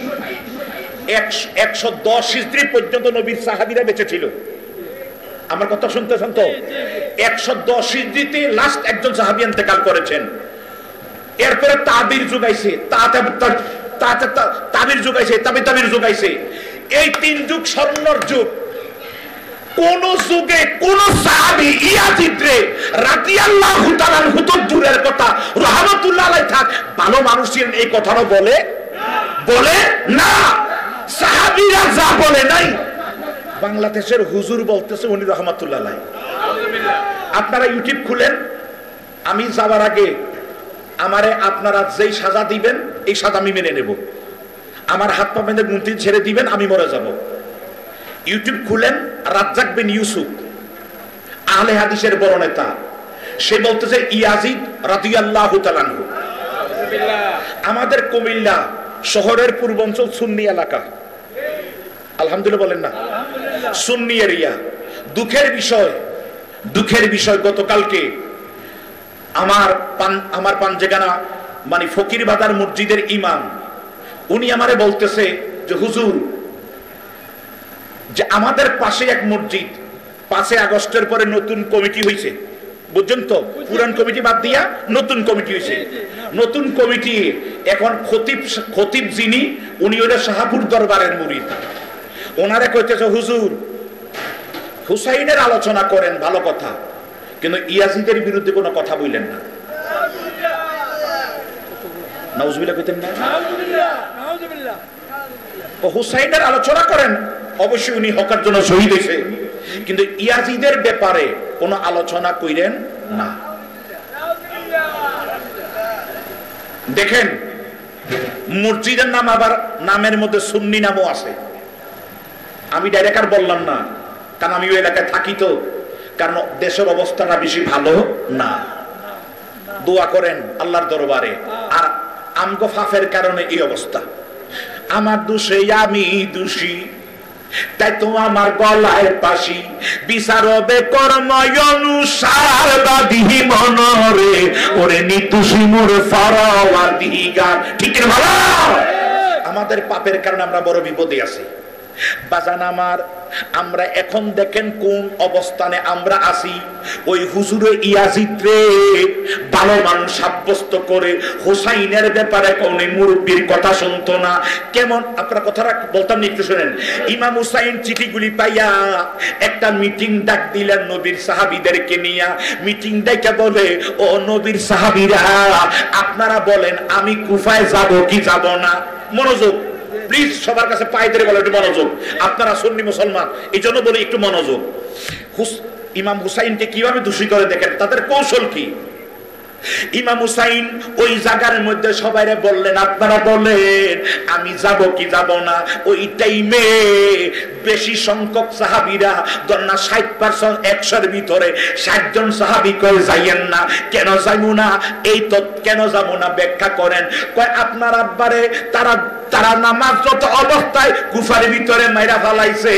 110 হিজরি পর্যন্ত নবীর সাহাবীরা বেঁচে ছিল। আমার কথা শুনতেছেন তো? 110 হিজরিতে লাস্ট একজন সাহাবী ইন্তেকাল করেছেন। এরপরে তাবির যুগাইছে, তাবির যুগাইছে, তাবির যুগাইছে। এই 3 যুগ স্বর্ণর যুগ। কোন যুগে কোন সাহাবী ইয়াজিদ রাদিয়াল্লাহু তাআলা হুতুব দূরের কথা, রাহমাতুল্লাহ আলাইহি থাক, ভালো মানুষ ছিলেন এই কথাটা বলে না। সাহাবীরা যা বলে নাই, বাংলাদেশের হুজুর বলতেছে উনি রাহমাতুল্লাহ আলাইহি। আপনারা ইউটিউব খুলেন, আমি যাওয়ার আগে আমারে আপনারা যেই সাজা দিবেন এই সাজা আমি মেনে নেব। আমার হাত পা বেঁধে মুন্তি ছেড়ে দিবেন, আমি মরে যাব। ইউটিউব খুলেন, রাজ্জাক বিন ইউসুফ আহলে হাদিসের বড় নেতা, সে বলতেছে ইয়াজিদ রাদিয়াল্লাহু তাআলা আনহু। আমাদের কুমিল্লা শহরের পূর্বাঞ্চল সুন্নি এলাকা, আলহামদুলিল্লাহ বলেন না, সুন্নি এরিয়া। দুঃখের বিষয় গতকালকে আমার পাঞ্জেগানা মানে ফকির বাজার মসজিদের ইমাম, উনি আমারে বলতেছে যে হুজুর, যে আমাদের পাশে এক মসজিদ 5 আগস্টের পরে নতুন কমিটি হয়েছে, বুঝছেন তো? পুরান কমিটি বাদ দিয়া নতুন কমিটি হয়েছে। নতুন কমিটি এখন খতিব যিনি, উনি হলেন শাহপুর দরবারের মুরিদ। ওনারে কইতেছে হুজুর, হুসাইনের আলোচনা করেন ভালো কথা, কিন্তু ইয়াজিদের বিরুদ্ধে কোনো কথা বললেন না। নাউজুবিল্লাহ কইতেন না? ও হুসাইনের আলোচনা করেন, অবশ্যই উনি হকের জন্য শহীদ হয়েছে, কিন্তু ইয়াজিদের ব্যাপারে কোনো আলোচনা কইরেন না। দেখেন, মসজিদের নাম আবার নামের মধ্যে সুন্নি নামও আছে। আমি ডাইরেক্ট আর বললাম না, কারণ আমি ওই এলাকায় থাকি তো, কারণ দেশের অবস্থাটা বেশি ভালো না। দোয়া করেন আল্লাহর দরবারে। আর আমগো ফাফের কারণে এই অবস্থা। আমার দোষে আমি দোষী, তাই তো আমার গলায় ফাঁসি, বিচার হবে কর্ম অনুসার বাদিহি মনরে, ওরে নিতুষি মোর ফরওয়ার দিগার। ঠিক না ভালো? আমাদের পাপের কারণে আমরা বড় বিপদে আছি। বাজান আমার, আমরা এখন দেখেন কোন অবস্থানে আমরা আছি। ওই হুজুরে ইয়াজিদ রে ভালো মানুষ সাব্যস্ত করে হুসাইনের ব্যাপারে কোন মুরব্বীর কথা শুনতো না। কেমন আপনারা কথাটা বলতাম না, একটু শুনেন। ইমাম হুসাইন চিঠিগুলি পাইয়া একটা মিটিং ডাক দিলেন নবীর সাহাবীদেরকে নিয়ে। মিটিং ডাকে বলে, ও নবীর সাহাবীরা, আপনারা বলেন আমি কুফায় যাব কি যাব না? মনোযোগ প্লিজ, সবার কাছে পায়ে ধরে বলো একটু মনোযোগ। আপনারা সুন্নি মুসলমান, এই জন্য বলি একটু মনোযোগ। ইমাম হুসাইনকে কিভাবে দোষী করে দেখেন, তাদের কৌশল কি। ইমাম হুসাইন ওই জায়গার মধ্যে সবাইরে বললেন, আপনারা বলেন আমি যাব কি যাব না? ওই টাইমে বেশি সংখ্যক সাহাবীরা, ধরনা 60% 100-এর ভিতরে 60 জন সাহাবী কয় যাইয়েন না। কেন যাইবো না? এই তো কেন যাব না ব্যাখ্যা করেন। কয় আপনার আব্বারে তারা নামাজরত অবস্থায় কুফার ভিতরে মাইরা ফেলাইছে।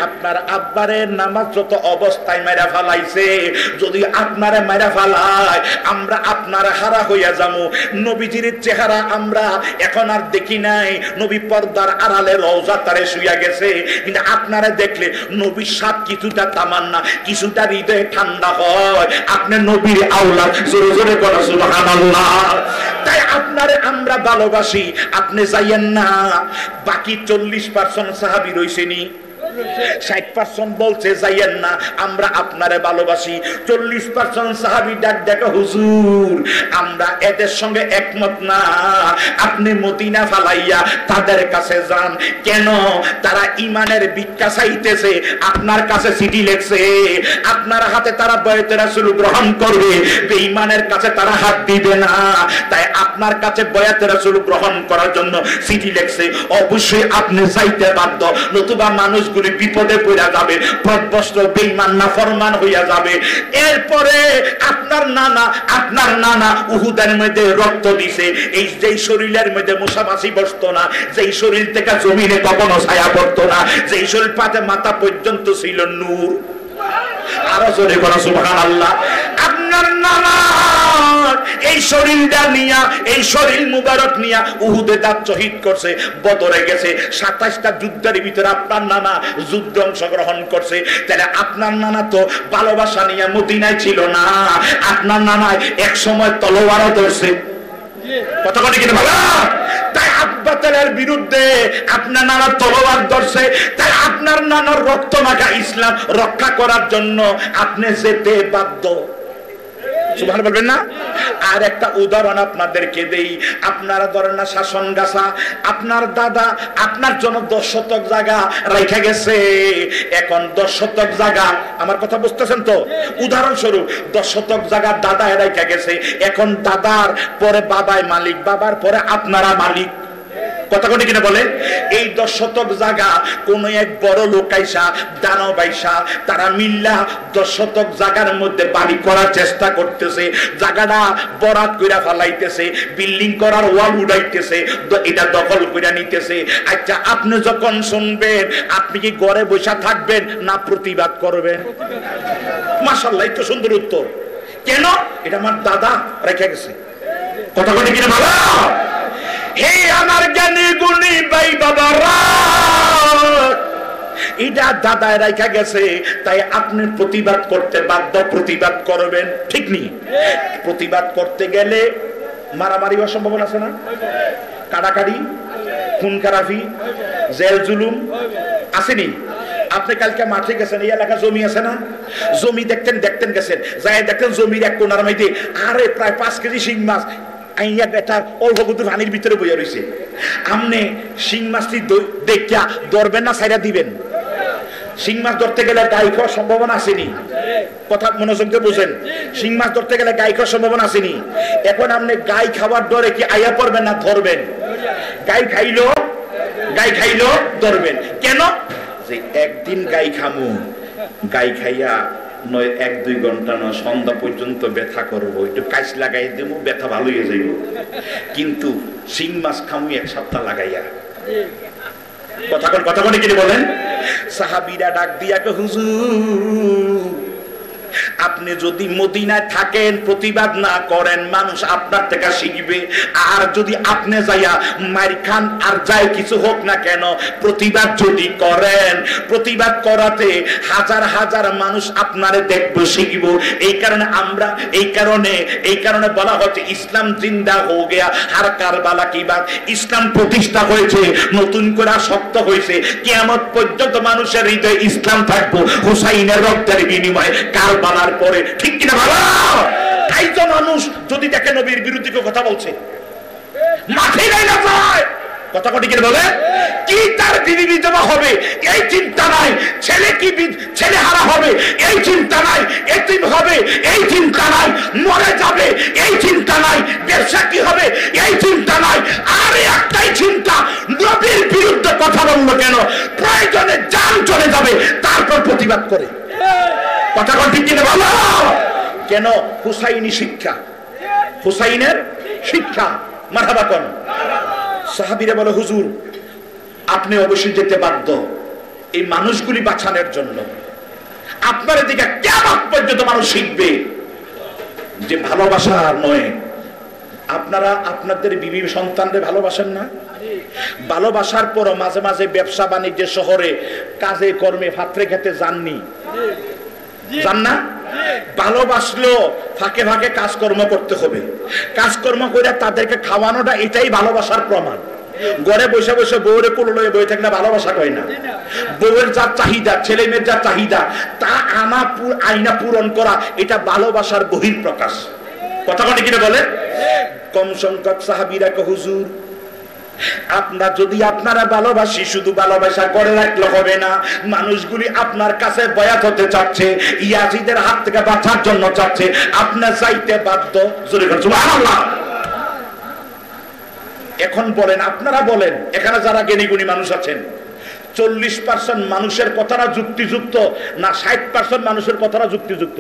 আপনার আব্বারে নামাজরত অবস্থায় মাইরা ফেলাইছে। যদি আপনারে মাইরা ফেলায়, আমরা আপনারা হারা হইয়া যাবো। নবীজির চেহারা আমরা এখন আর দেখি নাই। নবী পর্দার আড়ালে রওজা তারে শুইয়া গেছে, কিন্তু আপনারা দেখলে নবীর সাথ কিছুটা তামান্না, কিছুটা হৃদয়ে ঠান্ডা হয়। আপনি নবীর আওলাদ, জোরে জোরে বলো সুবহানাল্লাহ। তাই আপনারে আমরা ভালোবাসি, আপনি যাইয়েন না। বাকি 40% সাহাবী রইছেনি, 60% বলছে যাইয়েন না, আমরা আপনারে ভালোবাসি। 40% সাহাবী ডাক দেখো, হুজুর আমরা এদের সঙ্গে একমত না, আপনি মদিনা ফালাইয়া তাদের কাছে যান। কেন? তারা ইমানের ভিক্ষা চাইতেছে, আপনার কাছে চিঠি লিখছে, আপনার হাতে তারা বয়াতে রাসূল গ্রহণ করবে, বেঈমানের কাছে তারা হাত দিবে না। তাই আপনার কাছে বয়াতে রাসূল গ্রহণ করার জন্য চিঠি লিখছে। অবশ্যই আপনি যাইতে বাধ্য, নতুবা মানুষগুলি বিপদে পড়ে যাবে, পথভ্রষ্ট বেঈমান নাফরমান হইয়া যাবে। এরপরে আপনার নানা উহুদের মধ্যে রক্ত দিছে। এই যেই শরীরের মধ্যে মশামাছি বসতো না, যেই শরীর থেকে জমিনে কখনো ছায়া পড়তো না, যেই শরীর পাতে মাথা পর্যন্ত ছিল নূর। আরো জোরে বলো সুবহানাল্লাহ। আপনার নানা এই শরীরটা নিয়া, এই শরীর মুবারক নিয়া উহুদে দাঁত শহীদ করছে, বদরে গেছে। 27টা যুদ্ধের ভিতরে আপনার নানা যুদ্ধে অংশগ্রহণ করছে। তাহলে আপনার নানা তো ভালোবাসা নিয়ে মদিনায় ছিল না, আপনার নানায় এক সময় তলোয়ারও ধরছে। কথা বলি কিনা ভালো? তাই আব্বা তালের বিরুদ্ধে আপনার নানা তলোয়ার ধরছে। তাই আপনার নানার রক্ত মাখা ইসলাম রক্ষা করার জন্য আপনি যেতে বাধ্য। সুবহান বলবেন না? আর একটা উদাহরণ আপনাদেরকে দেই। আপনারা ধরেন না শাসন গাছা, আপনার দাদা আপনার জন্য 10 শতক জায়গা রাইখা গেছে। এখন 10 শতক জায়গা, আমার কথা বুঝতেছেন তো? উদাহরণস্বরূপ 10 শতক জায়গা দাদা রাইখা গেছে। এখন দাদার পরে বাবাই মালিক, বাবার পরে আপনারা মালিক। কথা কোন কিনা বলে? এই 10 শতক জায়গা কোন এক বড় লোক আইসা, দানব আইসা, তারা মিল্লা 10 শতক জায়গার মধ্যে বাড়ি করার চেষ্টা করতেছে, জায়গাটা বরাত কইরা ফেলাইতেছে, বিল্ডিং করার ওয়াল উড়াইতেছে, এটা দখল কইরা নিতেছে। আচ্ছা, আপনি যখন শুনবেন আপনি কি ঘরে বসে থাকবেন না প্রতিবাদ করবেন? মাশাআল্লাহ, এই তো সুন্দর উত্তর। কেন? এটা আমার দাদা রেখে গেছে। কথা কোন কিনা ভালো? হে আমার জ্ঞানী গুণী ভাই বাবারা, এটা দাদা রাইখা গেছে, তাই আপনি প্রতিবাদ করতে বাধ্য, প্রতিবাদ করবেন। ঠিক নেই? প্রতিবাদ করতে গেলে মারামারি হওয়ার সম্ভাবনা আছে না? কাটাকাটি, খুন খারাপি, জেল জুলুম আসেনি? আপনি কালকে মাঠে গেছেন, এই এলাকা জমি আছে না? জমি দেখতেন গেছেন, যাই দেখতেন জমির এক কোনার মধ্যে আরে প্রায় 5 কেজি শিং মাছ আইয়া বেটা অল্প কিছু পানির ভিতরে বইয়া রয়েছে। আপনি শিং মাছটি দেখিয়া ধরবেন না ছাইরা দিবেন? শিং মাছ ধরতে গেলে গাই খাওয়ার সম্ভাবনা আসেনি? কথা মনোযোগ দিয়ে বুঝেন। শিং মাছ ধরতে গেলে গাই খাওয়ার সম্ভাবনা আসেনি? এখন আপনি গাই খাওয়ার ডরে কি আইয়া পড়বেন না ধরবেন? গাই খাইলো ধরবেন। কেন? যে একদিন গাই খামু, গাই খাইয়া নয় 1-2 ঘন্টা নয়, সন্ধ্যা পর্যন্ত ব্যথা করবো, একটু কাইচ লাগাই দেবো, ব্যথা ভালো হয়ে যাইব। কিন্তু শিং মাছ খামু 1 সপ্তাহ লাগাইয়া। কথা বলে কি বলেন? সাহাবীরা ডাক দিয়া কে, হুজুর আপনি যদি মদিনায় থাকেন, প্রতিবাদ না করেন, মানুষ আপনার থেকে শিখবে। আর যদি আপনি যাইয়া মার খান আর যাই কিছু হোক না কেন, প্রতিবাদ যদি করেন, প্রতিবাদ করাতে হাজার হাজার মানুষ আপনারে দেখবো, শিখব। এই কারণে বলা হচ্ছে ইসলাম জিন্দা হয়ে গিয়া আর কারবালা কি বাত, ইসলাম প্রতিষ্ঠা হয়েছে, নতুন করে শক্ত হয়েছে। কিয়ামত পর্যন্ত মানুষের হৃদয়ে ইসলাম থাকবো হুসাইনের রক্তের বিনিময়ে কারবালার পরে। ঠিক কিনা ভালো? তাইতো মানুষ যদি দেখে নবীর বিরুদ্ধে কথা বলছে, মাঠে নাই না যায়। কথা কটি কিনা বলে? কি তার দিদি বিধবা হবে এই চিন্তা নাই, ছেলে হারা হবে এই চিন্তা নাই, এতিম হবে এই চিন্তা নাই, মরে যাবে এই চিন্তা নাই, ব্যবসা কি হবে এই চিন্তা নাই। আর একটাই চিন্তা, নবীর বিরুদ্ধে কথা বললো কেন? প্রয়োজনে জান চলে যাবে, তারপর প্রতিবাদ করে। কথা ঠিক কিনা ভালো? কেন? হুসাইনি শিক্ষা, হুসাইনের শিক্ষা। মারহাবা কোন? সাহাবীরা বলে, হুজুর আপনি অবশ্যই যেতে বাধ্য এই মানুষগুলি বাঁচানোর জন্য। আপনার দিকে কিয়ামত পর্যন্ত মানুষ শিখবে যে ভালোবাসা নয়। আপনারা আপনাদের বিবি সন্তানদের ভালোবাসেন না? ভালোবাসার পর মাঝে মাঝে ব্যবসা বাণিজ্য শহরে কাজে কর্মে ফাত্রে খেতে যাননি? জান না? ভালোবাসলেও ফাঁকে ফাঁকে কাজকর্ম করতে হবে। কাজকর্ম করে তাদেরকে খাওয়ানোটা, এটাই ভালোবাসার প্রমাণ। ঘরে বসে বসে বউরে কোলে লয়ে বই থাকলে ভালোবাসা হয় না। বউয়ের যা চাহিদা, ছেলে মেয়ের যা চাহিদা, তা আইনা পূরণ করা, এটা ভালোবাসার বহিঃপ্রকাশ। কথা বলে কিনা বলে? কম সংখ্যক সাহাবীরা কে, হুজুর আপনারা ভালোবাসি, শুধু ভালোবাসা করে রাখলে হবে না। মানুষগুলি আপনার কাছে বয়াত হতে চাচ্ছে, ইয়াজিদের হাত থেকে বাঁচার জন্য চাচ্ছে, আপনার চাইতে বাধ্য। সুবহানাল্লাহ। এখন বলেন, আপনারা বলেন, এখানে যারা জ্ঞানী গুণী মানুষ আছেন, 40% মানুষের কথাটা যুক্তিযুক্ত না 60% মানুষের কথাটা যুক্তিযুক্ত?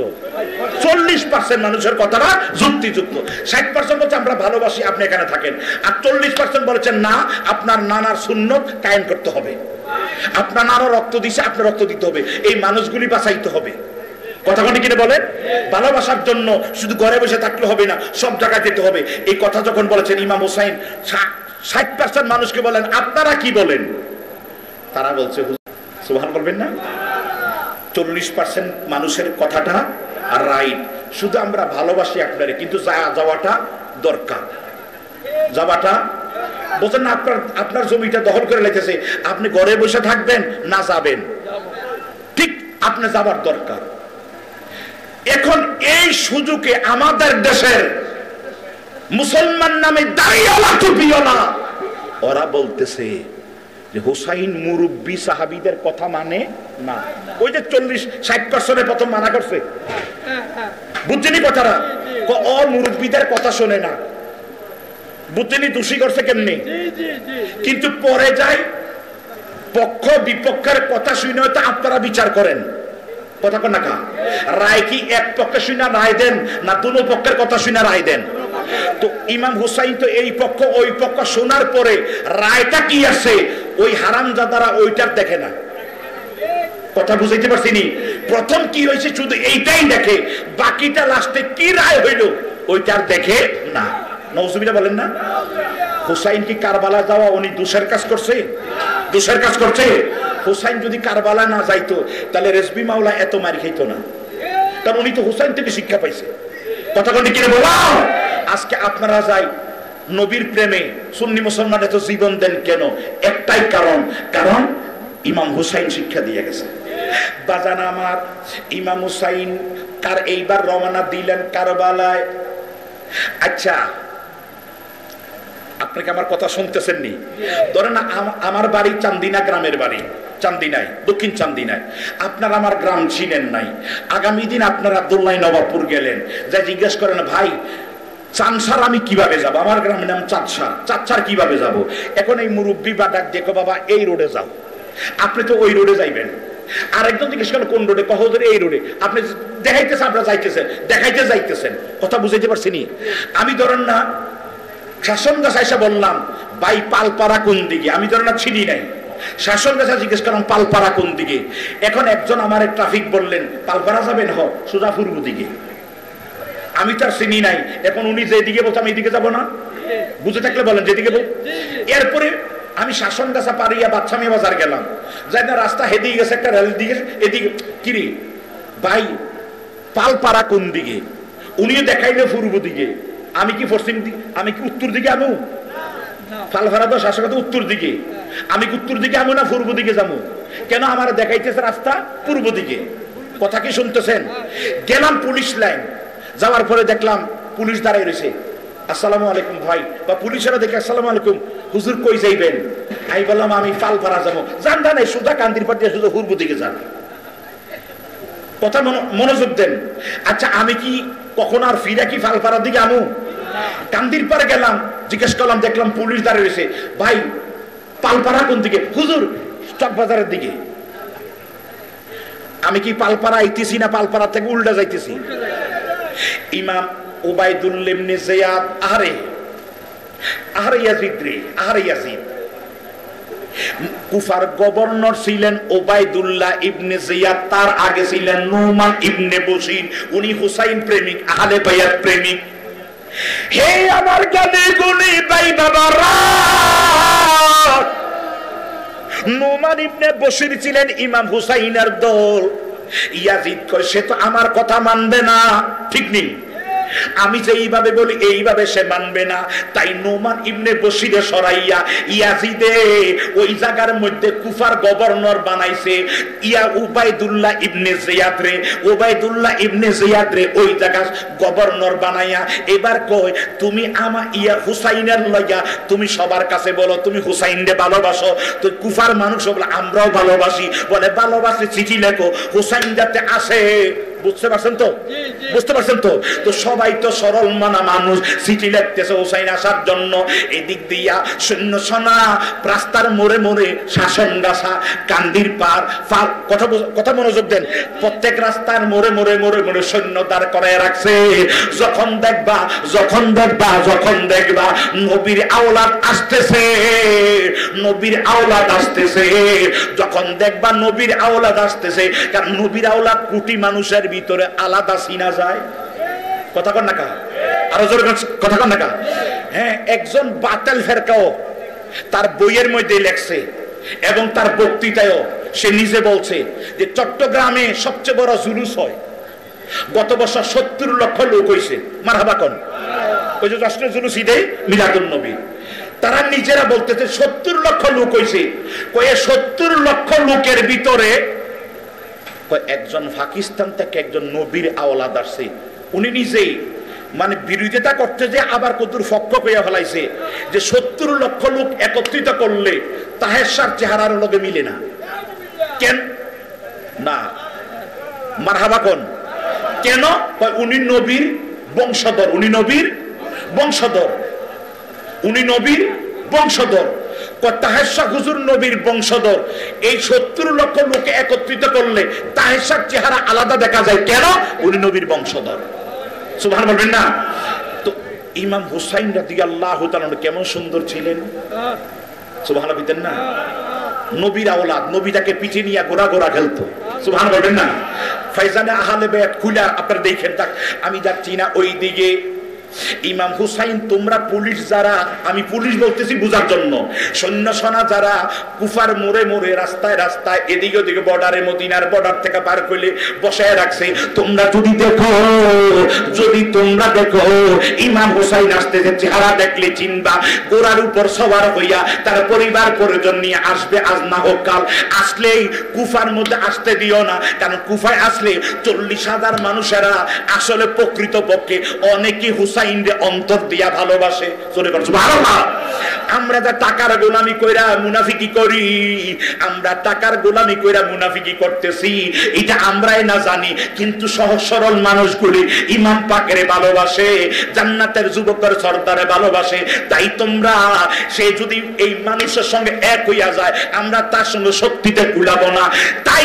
40% মানুষের কথাটা যুক্তিযুক্ত। 60% বলছে আমরা ভালোবাসি, আপনি এখানে থাকেন। আর 40% বলেছেন না, আপনার নানার সুন্নত কায়েম করতে হবে, আপনার নানা রক্ত দিছে, আপনার রক্ত দিতে হবে, এই মানুষগুলি বাঁচাইতে হবে। কথা কোন কিনে বলেন? ভালোবাসার জন্য শুধু ঘরে বসে থাকলে হবে না, সব জায়গায় যেতে হবে। এই কথা যখন বলেছেন ইমাম হুসাইন, 60% মানুষকে বলেন আপনারা কি বলেন, তারা বলছে সুবহান বলবেন না? 40% মানুষের কথাটা রাইট, শুধু আমরা ভালোবাসি আপনারে, কিন্তু যাওয়াটা দরকার, যাওয়াটা বলছেন না। আপনার জমিটা দখল করে লেগেছে, আপনি ঘরে বসে থাকবেন না যাবেন, ঠিক আপনি যাবার দরকার। এখন এই সুযোগে আমাদের দেশের মুসলমান নামে দাঁড়িয়েওয়ালা টুপিওয়ালা ওরা বলতেছে যে হুসাইন মুরব্বী সাহাবীদের কথা মানে না। ওই যে 40-60% প্রথম মানা করছে, বুঝছেনি কথাটা? ও মুরব্বীদের কথা শোনে না, বুঝছেনি দোষী করছে কেমনি? কিন্তু পরে যায় পক্ষ বিপক্ষের কথা শুনে হয়তো আপনারা বিচার করেন, কথা কন না কা? রায় কি এক পক্ষে শুনে রায় দেন না দুনো পক্ষের কথা শুনে রায় দেন? তো ইমাম হুসাইন তো এই পক্ষ ওই পক্ষ শোনার পরে রায়টা কি আছে ওই হারামজাদারা ওইটার দেখে না। কথা বুঝাইতে পারছি নি? প্রথম কি হয়েছে শুধু এইটাই দেখে, বাকিটা লাস্টে কি রায় হইল ওইটার দেখে না। নওজুবিল্লাহ বলেন না? হুসাইন কি কারবালা যাওয়া উনি দোষের কাজ করছে? দোষের কাজ করছে? হুসাইন যদি কারবালা না যাইতো তাহলে রেজবি মাওলা এত মারি খাইতো না, কারণ উনি তো হুসাইন থেকে শিক্ষা পাইছে। কথা কোনটি কিনে বললাম? আজকে আপনারা যাই নবীর প্রেমে সুন্নি মুসলমান এত জীবন দেন কেন? একটাই কারণ, কারণ ইমাম হুসাইন শিক্ষা দিয়ে গেছে। বাজান আমার, ইমাম হুসাইন কার এইবার রওনা দিলেন কারবালায়। আচ্ছা আপনাকে আমার কথা শুনতেছেন নি? ধরেন আমার বাড়ি চান্দিনা, গ্রামের বাড়ি চান্দিনায়, দক্ষিণ চান্দিনায়। আপনার আমার গ্রাম চিনেন নাই, আগামী দিন আপনার আব্দুল্লাহ নবাবপুর গেলেন, যা জিজ্ঞেস করেন ভাই চানসার আমি কিভাবে যাব, আমার গ্রামের নাম চাঁদসার, চাঁদসার কিভাবে যাব? এখন এই মুরব্বী বা ডাক দেখো বাবা এই রোডে যাও, আপনি তো ওই রোডে যাইবেন। আর একজন জিজ্ঞেস করেন কোন রোডে, কহদের এই রোডে, আপনি দেখাইতেছেন আপনারা যাইতেছেন, দেখাইতে যাইতেছেন। কথা বুঝাইতে পারছি নি? আমি ধরেন না শাসনগাছ আইসা বললাম ভাই পালপাড়া কোন দিকে, আমি ধরেন না চিনি নাই, শাসনগাছা জিজ্ঞেস করলাম পালপাড়া কোন দিকে। এখন একজন আমার ট্রাফিক বললেন পালপাড়া যাবেন, হ সোজা পূর্ব দিকে, আমি তার চিনি নাই। এখন উনি যেদিকে বলছে আমি এদিকে যাবো না? বুঝে থাকলে বলেন যেদিকে বল। এরপরে আমি শাসনগাছা পারিয়া বাচ্চামিয়া বাজার গেলাম, যাই না রাস্তা হেদিকে গেছে একটা রেল দিকে, এদিকে কিরে ভাই পালপাড়া কোন দিকে? উনিও দেখাইলে পূর্ব দিকে, আমি কি পশ্চিম দিকে, আমি কি উত্তর দিকে আমু? পালপাড়া তো শাসক উত্তর দিকে, আমি কি উত্তর দিকে আমু না পূর্ব দিকে যাবো? কেন আমার দেখাইতেছে রাস্তা পূর্ব দিকে। কথা কি শুনতেছেন? গেলাম পুলিশ লাইন, যাওয়ার পরে দেখলাম পুলিশ দাঁড়াই রয়েছে, আসসালামু আলাইকুম ভাই, বা পুলিশেরা দেখে আসসালামু আলাইকুম হুজুর কই যাইবেন? আমি বললাম আমি পালপাড়া যাবো। যান না সোজা কান্দির পাড় দিয়ে সোজা পূর্ব দিকে যান। কথা মনোযোগ দেন। আচ্ছা আমি কি কখন আর ফিরা কি পালপাড়ার দিকে আমু? কান্দির পাড়ে গেলাম, জিজ্ঞেস করলাম, দেখলাম পুলিশ দাঁড়িয়ে রয়েছে, ভাই পালপাড়া কোন দিকে? হুজুর চক বাজারের দিকে। আমি কি পালপাড়া আইতেছি না পালপাড়া থেকে উল্টা যাইতেছি? ইমাম উবাইদুল্লাহ ইবনে জিয়াদ, আরে ইয়াজিদ রে, আরে ইয়াজিদ, কুফার গভর্নর ছিলেন উবাইদুল্লাহ ইবনে জিয়াদ, তার আগে ছিলেন নুমান ইবনে বশির, উনি হুসাইন প্রেমিক, আহলে বাইত প্রেমিক। হে আমার জ্ঞানী গুণী ভাই বাবারা, নুমান ইবনে বশির ছিলেন ইমাম হুসাইনের দল। ইয়াজিদ কয় সে তো আমার কথা মানবে না, ঠিক নেই, আমি যে এইভাবে বলি এইভাবে সে মানবে না। তাই নোমান ইবনে বশিরে সরাইয়া ইয়াজিদে ওই জায়গার মধ্যে কুফার গভর্নর বানাইছে ইয়া উবাইদুল্লাহ ইবনে জিয়াদ রে, উবাইদুল্লাহ ইবনে জিয়াদ রে ওই জায়গা গভর্নর বানাইয়া এবার কয় তুমি আমা ইয়া হুসাইনের লইয়া তুমি সবার কাছে বলো তুমি হুসাইনকে ভালোবাসো। তো কুফার মানুষ বলে আমরাও ভালোবাসি, বলে ভালোবাসি চিঠি লেখো হুসাইন যাতে আসে। বুঝতে পারছেন তো? বুঝতে পারছেন তো? তো সবাই তো সরল মানা মানুষ, চিঠি লিখতেছে হুসাইন আসার জন্য। এদিক দিয়া সৈন্য সোনা রাস্তার মোড়ে মোড়ে, শাসন গাছা, কান্দির পার, কথা মনোযোগ দেন, প্রত্যেক রাস্তার মোড়ে মোড়ে মোড়ে মোড়ে সৈন্য দাঁড় করায় রাখছে। যখন দেখবা নবীর আওলাদ আসতেছে, নবীর আওলাদ আসতেছে, যখন দেখবা নবীর আওলাদ আসতেছে, কারণ নবীর আওলাদ কোটি মানুষের ভিতরে আলাদা চিনা যায়? কথা কন না কা? আরো জোরে কথা কন না কা? হ্যাঁ, একজন বাতিল ফেরকাও তার বইয়ের মধ্যে লেখছে এবং তার বক্তৃতায়ও সে নিজে বলছে যে চট্টগ্রামে সবচেয়ে বড় জুলুস হয়। গত বছর 70 লক্ষ লোক হয়েছে। মারহাবা কন। ওই যে রাষ্ট্রীয় জুলুস ঈদে মিলাদুন নবী, তারা নিজেরা বলতেছে 70 লক্ষ লোক হয়েছে। কয়ে 70 লক্ষ লোকের ভিতরে একজন পাকিস্তান থেকে একজন নবীর আওলাদ আসছে। উনি নিজেই মানে বিরোধিতা করতে যে আবার কতদূর ফক্ক কইয়া ফেলাইছে যে 70 লক্ষ লোক একত্রিত করলে তাহের চেহারার লগে মিলে না। কেন না? মারহাবা কোন? কেন? উনি নবীর বংশধর, উনি নবীর বংশধর, উনি নবীর বংশধর। তাহের হুজুর নবীর বংশধর। এই 70 লক্ষ লোকে একত্রিত করলে তাহের চেহারা আলাদা দেখা যায়। কেন? উনি নবীর বংশধর। সুবহানাল্লাহ বলবেন না? তো ইমাম হুসাইন রাদিয়াল্লাহু তাআলা কেমন সুন্দর ছিলেন, সুবহানাল্লাহ বলতেন না? নবীর আওলাদ, নবীটাকে পিঠে নিয়ে গোড়া গোড়া খেলতো। সুবহানাল্লাহ বলবেন না? ফাইজানে আহলে বাইত খুলা আপনারা দেখেন। আমি যাচ্ছি না ওই দিকে। ইমাম হুসাইন, তোমরা পুলিশ যারা, আমি পুলিশ বলতেছি বুঝার জন্য, সৈন্য সেনা যারা কুফার মোড়ে মোড়ে রাস্তায় রাস্তায় এদিকে ওদিকে বর্ডারে মদিনার বর্ডার থেকে পার করলে বসায় রাখছে, তোমরা যদি দেখো, যদি তোমরা দেখো ইমাম হুসাইন আসতেছে, চেহারা দেখলে চিনবা, গোড়ার উপর সবার হইয়া তার পরিবার পরিজন নিয়ে আসবে, আজ না হোক কাল। আসলেই কুফার মধ্যে আসতে দিও না, কারণ কুফায় আসলে 40,000 মানুষেরা আসলে প্রকৃত পক্ষে অনেকে হুসাইন অন্তর দিয়া ভালোবাসে। সুবহানাল্লাহ। আমরা যা টাকার গোলামি কইরা মুনাফিকি করি, আমরা টাকার গোলামি কইরা মুনাফিকি করতেছি, এটা আমরাই না জানি, কিন্তু সহজ সরল মানুষগুলি ইমাম পাকের ভালোবাসে, জান্নাতের যুবকের সর্দারে ভালোবাসে। তাই তোমরা, সে যদি এই মানুষের সঙ্গে এক হইয়া যায়, আমরা তার সঙ্গে শক্তিতে কুলাবো না। তাই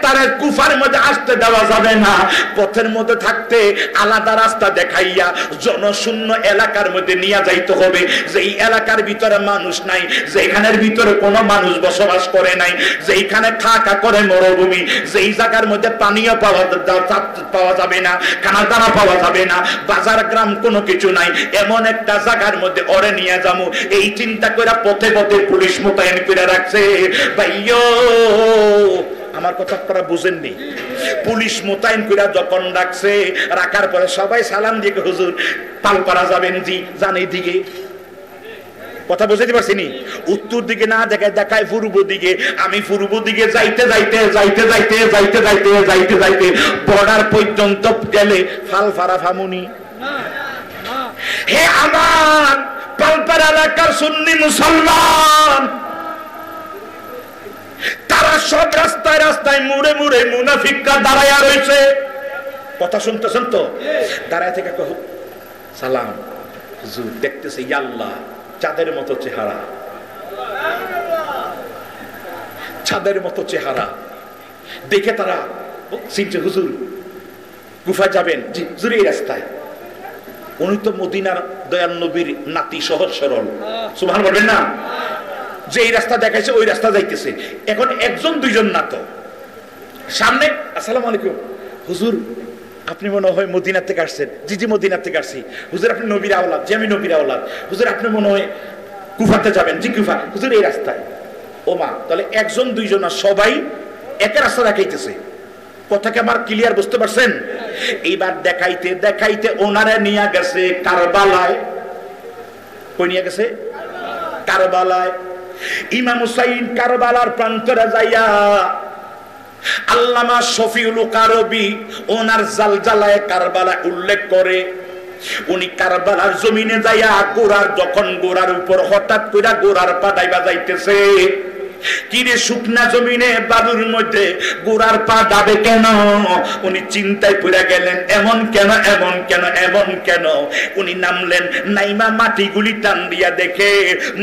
তারে কুফার মধ্যে আসতে দেওয়া যাবে না। পথের মধ্যে থাকতে আলাদা রাস্তা দেখাইয়া জনশূন্য এলাকার মধ্যে নিয়ে যাইতে হবে, যে এই এলাকার ভিতরে মানুষ নাই, যেখানের ভিতরে কোনো মানুষ বসবাস করে নাই, যেখানে খাকা করে মরুভূমি, যেই জায়গার মধ্যে পানীয় পাওয়া যাবে না, খানাদানা পাওয়া যাবে না, বাজার গ্রাম কোনো কিছু নাই, এমন একটা জায়গার মধ্যে ওরে নিয়ে যাবো, এই চিন্তা করে পথে পথে পুলিশ মোতায়েন করে রাখছে। ভাইয়ো, আমার কথা আপনারা বুঝেননি? পুলিশ মোতায়েন করে যখন রাখছে, রাখার পরে সবাই সালাম দিয়ে, হুজুর পালপাড়া যাবেন? জি যান। এই দিকে কথা বুঝতে পারছিনি? উত্তর দিকে না দেখায়, দেখায় পূর্ব দিকে। আমি পূর্ব দিকে যাইতে যাইতে যাইতে যাইতে যাইতে যাইতে যাইতে যাইতে বর্ডার পর্যন্ত গেলে ফালফারা ফামুনি। হে আমার পালপাড়া এলাকার সুন্নি মুসলমান, তারা সব রাস্তায় রাস্তায় মুড়ে মুড়ে মুনাফিকরা দাঁড়ায়া রয়েছে। কথা শুনতেছেন তো? দাঁড়ায় থেকে কহ সালাম, হুজুর দেখতেছে, ইয়া আল্লাহ, চাঁদের মতো চেহারা, চাঁদের মতো চেহারা দেখে তারা চিনছে, হুজুর কুফা যাবেন? জি হুজুর এই রাস্তায়। উনি তো মদিনার দয়াল নবীর নাতি, সহজ সরল। সুবহান বলবেন না? যে এই রাস্তা দেখাইছে ওই রাস্তা যাইতেছে। এখন একজন দুইজন না তো, সামনে আসসালামু আলাইকুম, হুজুর আপনি মনে হয় মদিনা থেকে আসছেন? জি জি মদিনা থেকে আসছি। হুজুর আপনি নবীর আওলাদ? জি আমি নবীর আওলাদ। হুজুর আপনি মনে হয় কুফাতে যাবেন? জি কুফা। হুজুর এই রাস্তায়। ও মা, তাহলে একজন দুইজন না, সবাই একের রাস্তা দেখাইতেছে। কথাকে আমার ক্লিয়ার বুঝতে পারছেন? এইবার দেখাইতে দেখাইতে ওনারা নিয়ে গেছে কারবালায়। কই নিয়ে গেছে? কারবালায়। ইমাম হুসাইন কারবালার প্রান্তরে যাইয়া আল্লামা শফিউল কারবি ওনার জালজালায়ে কারবালা উল্লেখ করে, উনি কারবালার জমিনে যাইয়া গোড়ার উপর হঠাৎ করে গোড়ার পা ডাইবা যাইতেছে। কিরে শুকনা জমিনে বালুর মধ্যে গোড়ার পা ডাবে কেন? উনি চিন্তায় পড়ে গেলেন, এমন কেন, এমন কেন, এমন কেন? উনি নামলেন, নাইমা মাটিগুলি টান দিয়া দেখে,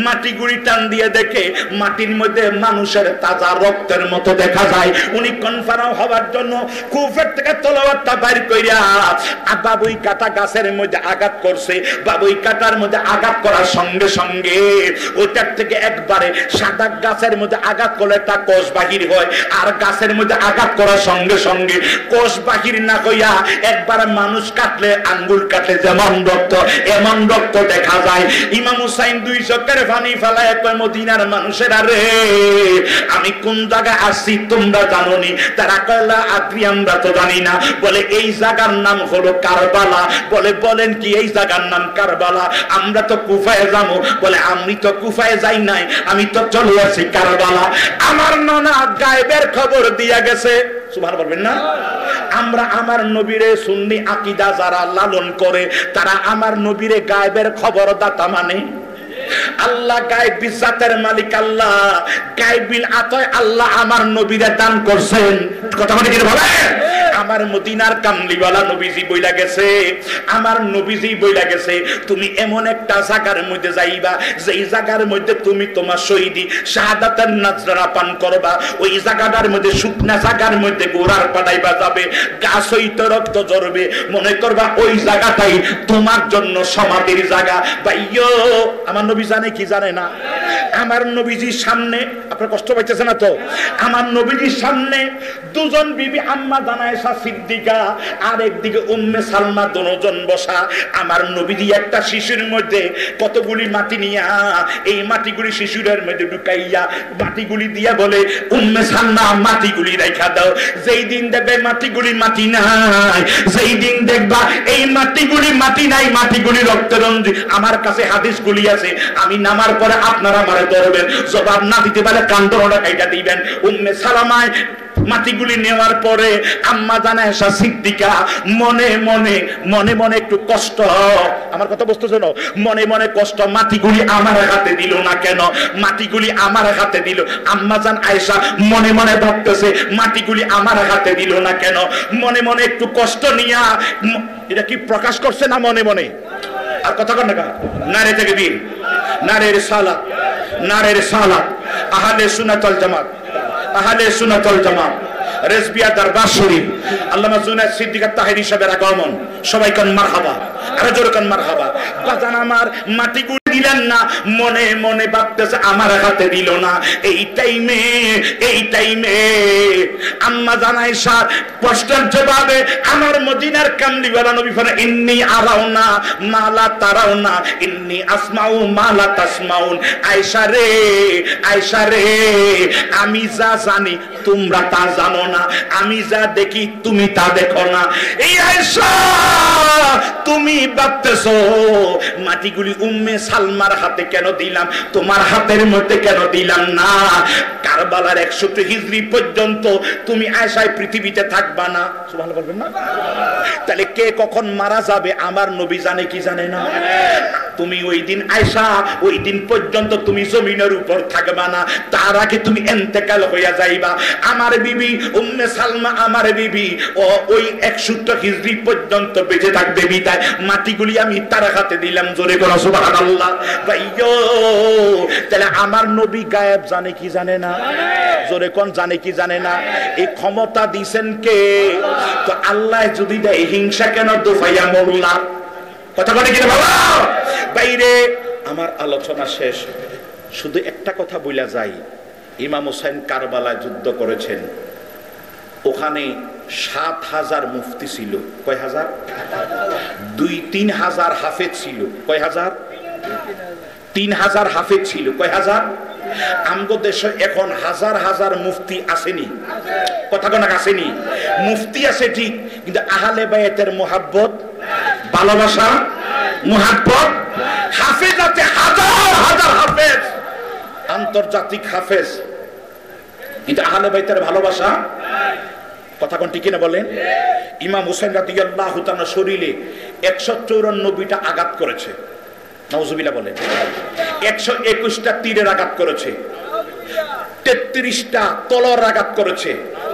মাটিগুলি টান দিয়ে দেখে মাটির মধ্যে মানুষের তাজা রক্তের মতো দেখা যায়। উনি কনফার্ম হওয়ার জন্য কুফের থেকে তলোয়ারটা বাইর কইরা বাবুই কাটা গাছের মধ্যে আঘাত করছে। বাবুই কাটার মধ্যে আঘাত করার সঙ্গে সঙ্গে ওইটার থেকে একবারে সাদা গাছের মধ্যে আঘাত করলে একটা কোষ বাহির হয়, আর গাছের মধ্যে আঘাত করার সঙ্গে সঙ্গে কোষ বাহির না হইয়া একবার মানুষ কাটলে, আঙ্গুল কাটলে যেমন রক্ত, এমন রক্ত দেখা যায়। ইমাম হুসাইন 2 চোখের পানি ফেলায় কয়, মদিনার মানুষেরা রে, আমি কোন জায়গায় আসছি তোমরা জানো নি? তারা কয়লা আদ্রি, আমরা তো জানি না। বলে এই জায়গার নাম হলো কারবালা। বলে বলেন কি এই জায়গার নাম কারবালা? আমরা তো কুফায় যাবো। বলে আমি তো কুফায় যাই নাই, আমি তো চলে আসি কারবালা। আমার নানা গায়েবের খবর দিয়া গেছে, সুবহান বলবেন না? আমরা আমার নবীরে সুন্নি আকীদা যারা লালন করে, তারা আমার নবীরে গায়েবের খবর দাতা মানে। আল্লাহ গায়েবী জাতের মালিক, আল্লাহ গায়েবিল আতায় আল্লাহ আমার নবীরে দান করছেন। কথা বলে কি বলে? আমার মদিনার কামলিওয়ালা নবীজি বইলা গেছে, আমার নবীজি বইলা গেছে, তুমি এমন একটা জায়গার মধ্যে যাইবা, যেই জায়গার মধ্যে তুমি তোমার শহীদি শাহাদাতের নাজরানা পান করবা। ওই জায়গাটার মধ্যে, শুকনা জায়গার মধ্যে গোড়ার পাড়াইবা যাবে, গাছ হইতে রক্ত ঝরবে, মনে করবা ওই জায়গাটাই তোমার জন্য সমাধির জায়গা। ভাইয়ো, আমার নবী জানে কি জানে না? আমার নবীজির সামনে, আপনার কষ্ট পাইতেছে না তো? আমার নবীজির সামনে দুজন বিবি, আম্মা জানায় সিদ্দিকা আর একদিকে উম্মে সালমা, দুজন বসা। আমার নবীজি একটা শিশুর মধ্যে কতগুলি মাটি নিয়া, এই মাটিগুলি শিশুরের মধ্যে ঢুকাইয়া মাটিগুলি দিয়া বলে, উম্মে সালমা মাটিগুলি রাখা দাও। যেই দিন দেখবে মাটিগুলি মাটি নাই, যেই দিন দেখবা এই মাটিগুলি মাটি নাই, মাটিগুলি রক্তরঞ্জি, আমার কাছে হাদিসগুলি আছে, আমি নামার পরে আপনারা আমারে ধরবেন, জবাব না দিতে পারে কান্দরটা কাইটা দিবেন। উম্মে সালামায় মাটিগুলি নেওয়ার পরে আম্মা জানায় সিদ্দিকা মনে মনে মনে মনে একটু কষ্ট, আমার কথা বুঝতেছো না? মনে মনে কষ্ট, মাটিগুলি আমার হাতে দিল না কেন? মাটিগুলি আমার হাতে দিল। আম্মা জান আয়েশা মনে মনে ভাবতেছে, মাটিগুলি আমার হাতে দিল না কেন? মনে মনে একটু কষ্ট নিয়া, এটা কি প্রকাশ করছে না মনে মনে? আর কথা কন না, নারে তাকবীর, নারে রিসালাত, নারে রিসালাত, আহলে সুন্নাত ওয়াল জামাত, আহলে সুন্নাত ওয়াল জামাত, রেজবিয়া দরবার শরীফ, আল্লামা জুনায়েদ সিদ্দিক তাহেরি সাহেবের আগমন। সবাই কোন মারহাবা, আরো জোরে কোন মারহাবা। বাজান আমার মাটিগুলি দিলেন না, মনে মনে ভাবতেছে আমার হাতে দিল না। এই টাইমে আম্মা জানাই সার প্রশ্নের জবাবে আমার মদিনার কামলিওয়ালা নবী ফরমান, ইন্নী আরাউনা মালা তারাউনা, ইন্নী আসমাউ মালা তাসমাউন। আয়েশা রে, আমি যা জানি তোমরা তা জানো না, আমি যা দেখি তুমি তা দেখো না। এই আয়েশা, তুমি ভাবতেছো মাটিগুলি উম্মে সালমার হাতে কেন দিলাম, তোমার হাতের মধ্যে কেন দিলাম না? কারবালার 100 হিজরি পর্যন্ত তুমি আয়েশায় পৃথিবীতে থাকবা না। সুবহানাল্লাহ বলবেন না? তাহলে কে কখন মারা যাবে আমার নবী জানে কি জানে না? তুমি ওই দিন আয়েশা, ওই দিন পর্যন্ত তুমি জমিনের উপর থাকবা না, তার আগে তুমি ইন্তেকাল হইয়া যাইবা। আমার বিবি উম্মে সালমা, আমার বিবি ও ওই 100 হিজরি পর্যন্ত বেঁচে থাকবে বিদায় মাটিগুলি আমি তার হাতে দিলাম। জোরে করো সুবহানাল্লাহ। ভাইয়ো, তাহলে আমার নবী গায়েব জানে কি জানে না? জোরে কোন জানে কি জানে না? এই ক্ষমতা দিবেন কে? তো আল্লাহ যদি দেয়, হিংসা কেন দোফাইয়া মরলা? কথা বলে কি বাবা? বাইরে আমার আলোচনা শেষ, শুধু একটা কথা বইলা যাই। ইমাম হুসাইন কারবালায় যুদ্ধ করেছেন, ওখানে 7,000 মুফতি ছিল। কয় হাজার? 2-3 হাজার হাফেজ ছিল। কয় হাজার? 3,000 হাফেজ ছিল। কয় হাজার? আমগো দেশে এখন হাজার হাজার মুফতি আসেনি, কথা কোন আসেনি? মুফতি আছে ঠিক, কিন্তু আহলে বায়াতের মুহাব্বত, ভালোবাসা, মুহাব্বত, হাফেজ আছে হাজার হাজার হাফেজ, আন্তর্জাতিক হাফেজ, কিন্তু আহলে বায়াতের ভালোবাসা, কথা কোন ঠিক না বলেন? ইমাম হুসাইন রাদিয়াল্লাহু তাআলা শরীরে 194টা আঘাত করেছে, নাউজুবিল্লাহ বলেন। 121টা তীরের আঘাত করেছে, 33টা তলোয়ার আঘাত করেছে,